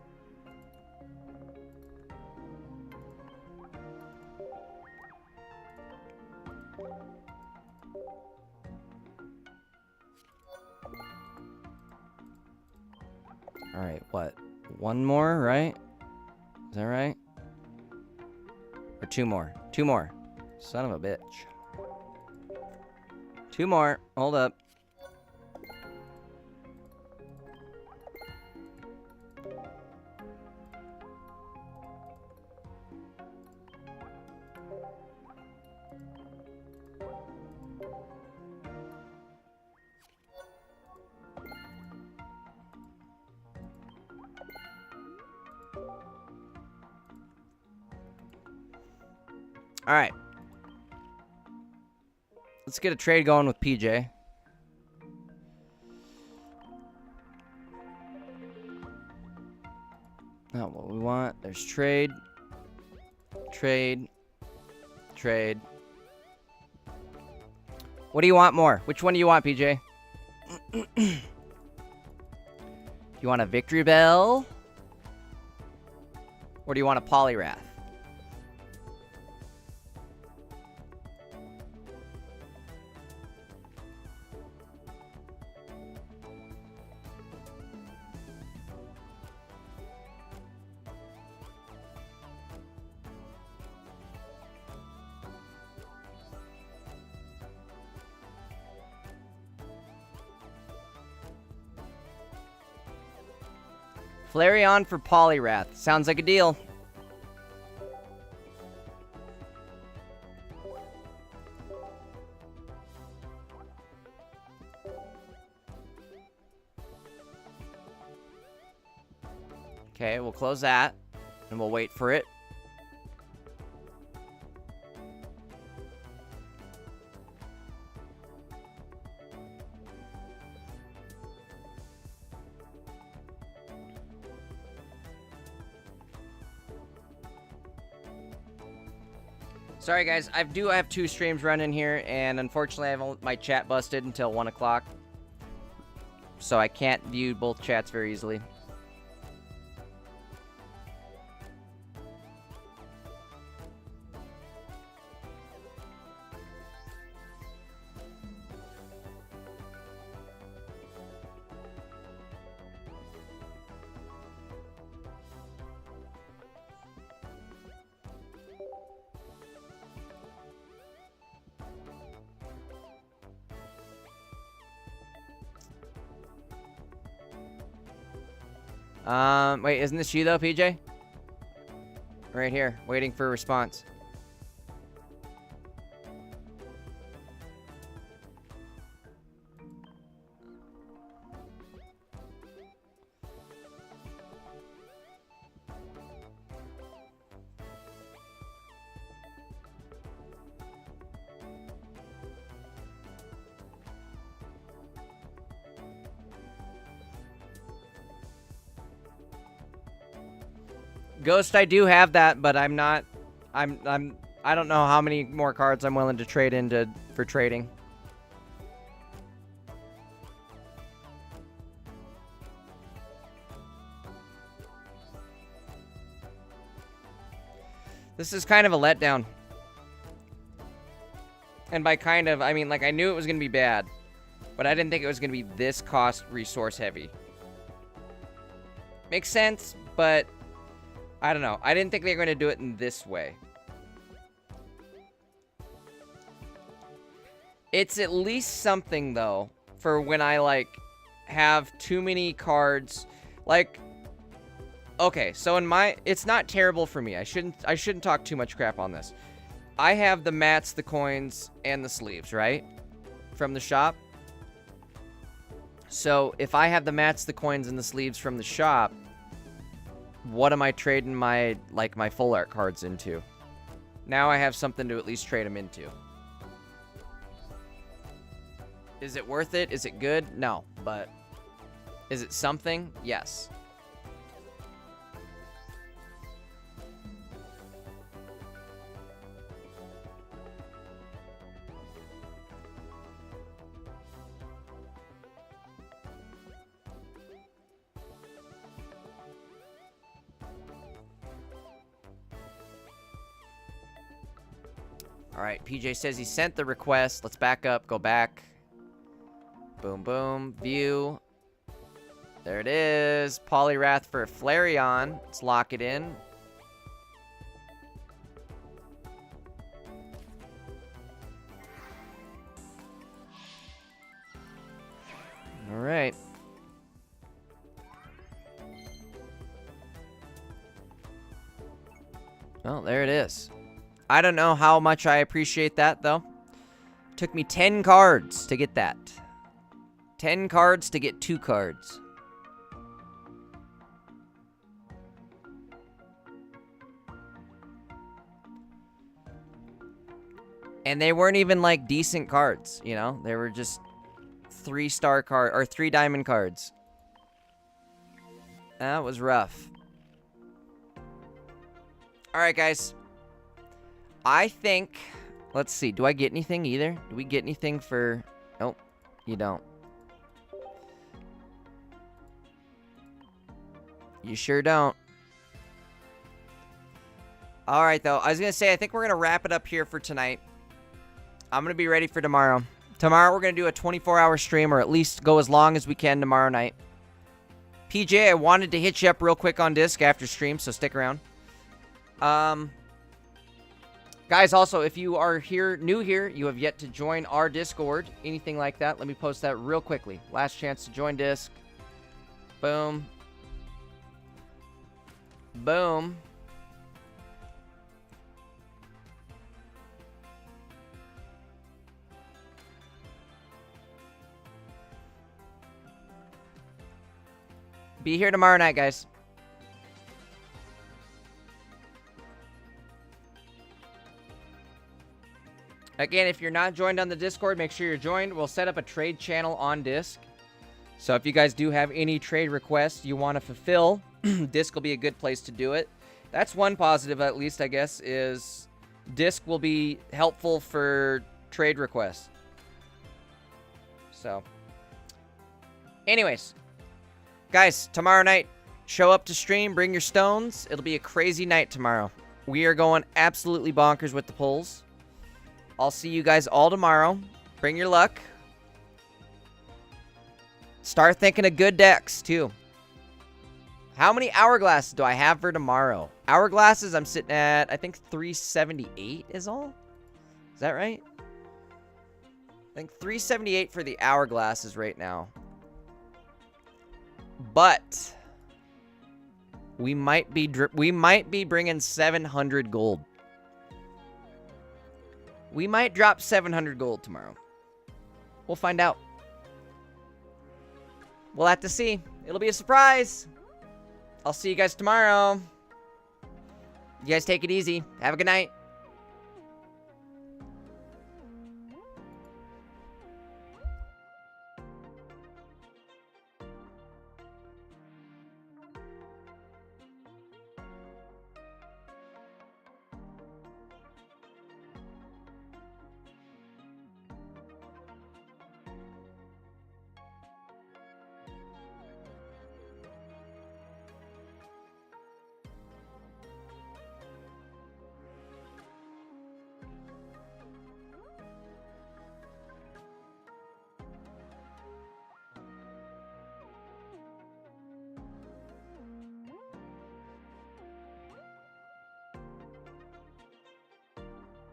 Alright, what? One more, right? Is that right? Or two more? Two more. Son of a bitch. Two more. Hold up. All right. Let's get a trade going with PJ. Not what we want. There's trade. Trade. Trade. What do you want more? Which one do you want, PJ? You want a Victory Bell? Or do you want a Poliwrath? Flareon for Poliwrath. Sounds like a deal. Okay, we'll close that, and we'll wait for it. Sorry, guys. I have two streams running here, and unfortunately, I have my chat busted until 1 o'clock. So I can't view both chats very easily. Wait, isn't this you though, PJ? Right here, waiting for a response. Ghost, I do have that, but I'm not. I don't know how many more cards I'm willing to trade into for trading. This is kind of a letdown. And by kind of, I mean, like, I knew it was going to be bad, but I didn't think it was going to be this cost resource heavy. Makes sense, but I don't know. I didn't think they were going to do it in this way. It's at least something, though, for when I, like, have too many cards. Like, okay, so in my... It's not terrible for me. I shouldn't talk too much crap on this. I have the mats, the coins, and the sleeves, right? From the shop. So, if I have the mats, the coins, and the sleeves from the shop, what am I trading my, like, my full art cards into? Now I have something to at least trade them into. Is it worth it? Is it good? No, but is it something? Yes. All right, PJ says he sent the request. Let's back up, go back. Boom, boom, view. There it is. Poliwrath for Flareon. Let's lock it in. All right. Well, there it is. I don't know how much I appreciate that, though. Took me 10 cards to get that. 10 cards to get 2 cards. And they weren't even, like, decent cards, you know? They were just 3-star card or 3 diamond cards. That was rough. All right, guys. I think, let's see, do I get anything either? Do we get anything for, nope, you don't. You sure don't. All right, though, I was going to say, I think we're going to wrap it up here for tonight. I'm going to be ready for tomorrow. Tomorrow, we're going to do a 24-hour stream, or at least go as long as we can tomorrow night. PJ, I wanted to hit you up real quick on Disc after stream, so stick around. Guys, also, if you are new here, you have yet to join our Discord, anything like that, let me post that real quickly. Last chance to join Disc. Boom. Boom. Be here tomorrow night, guys. Again, if you're not joined on the Discord, make sure you're joined. We'll set up a trade channel on Disc. So if you guys do have any trade requests you want to fulfill, Disc will be a good place to do it. That's one positive, at least, I guess, is Disc will be helpful for trade requests. So, anyways, guys, tomorrow night, show up to stream, bring your stones. It'll be a crazy night tomorrow. We are going absolutely bonkers with the pulls. I'll see you guys all tomorrow. Bring your luck. Start thinking of good decks, too. How many hourglasses do I have for tomorrow? Hourglasses, I'm sitting at, I think, 378 is all? Is that right? I think 378 for the hourglasses right now. But We might be bringing 700 gold. We might drop 700 gold tomorrow. We'll find out. We'll have to see. It'll be a surprise. I'll see you guys tomorrow. You guys take it easy. Have a good night.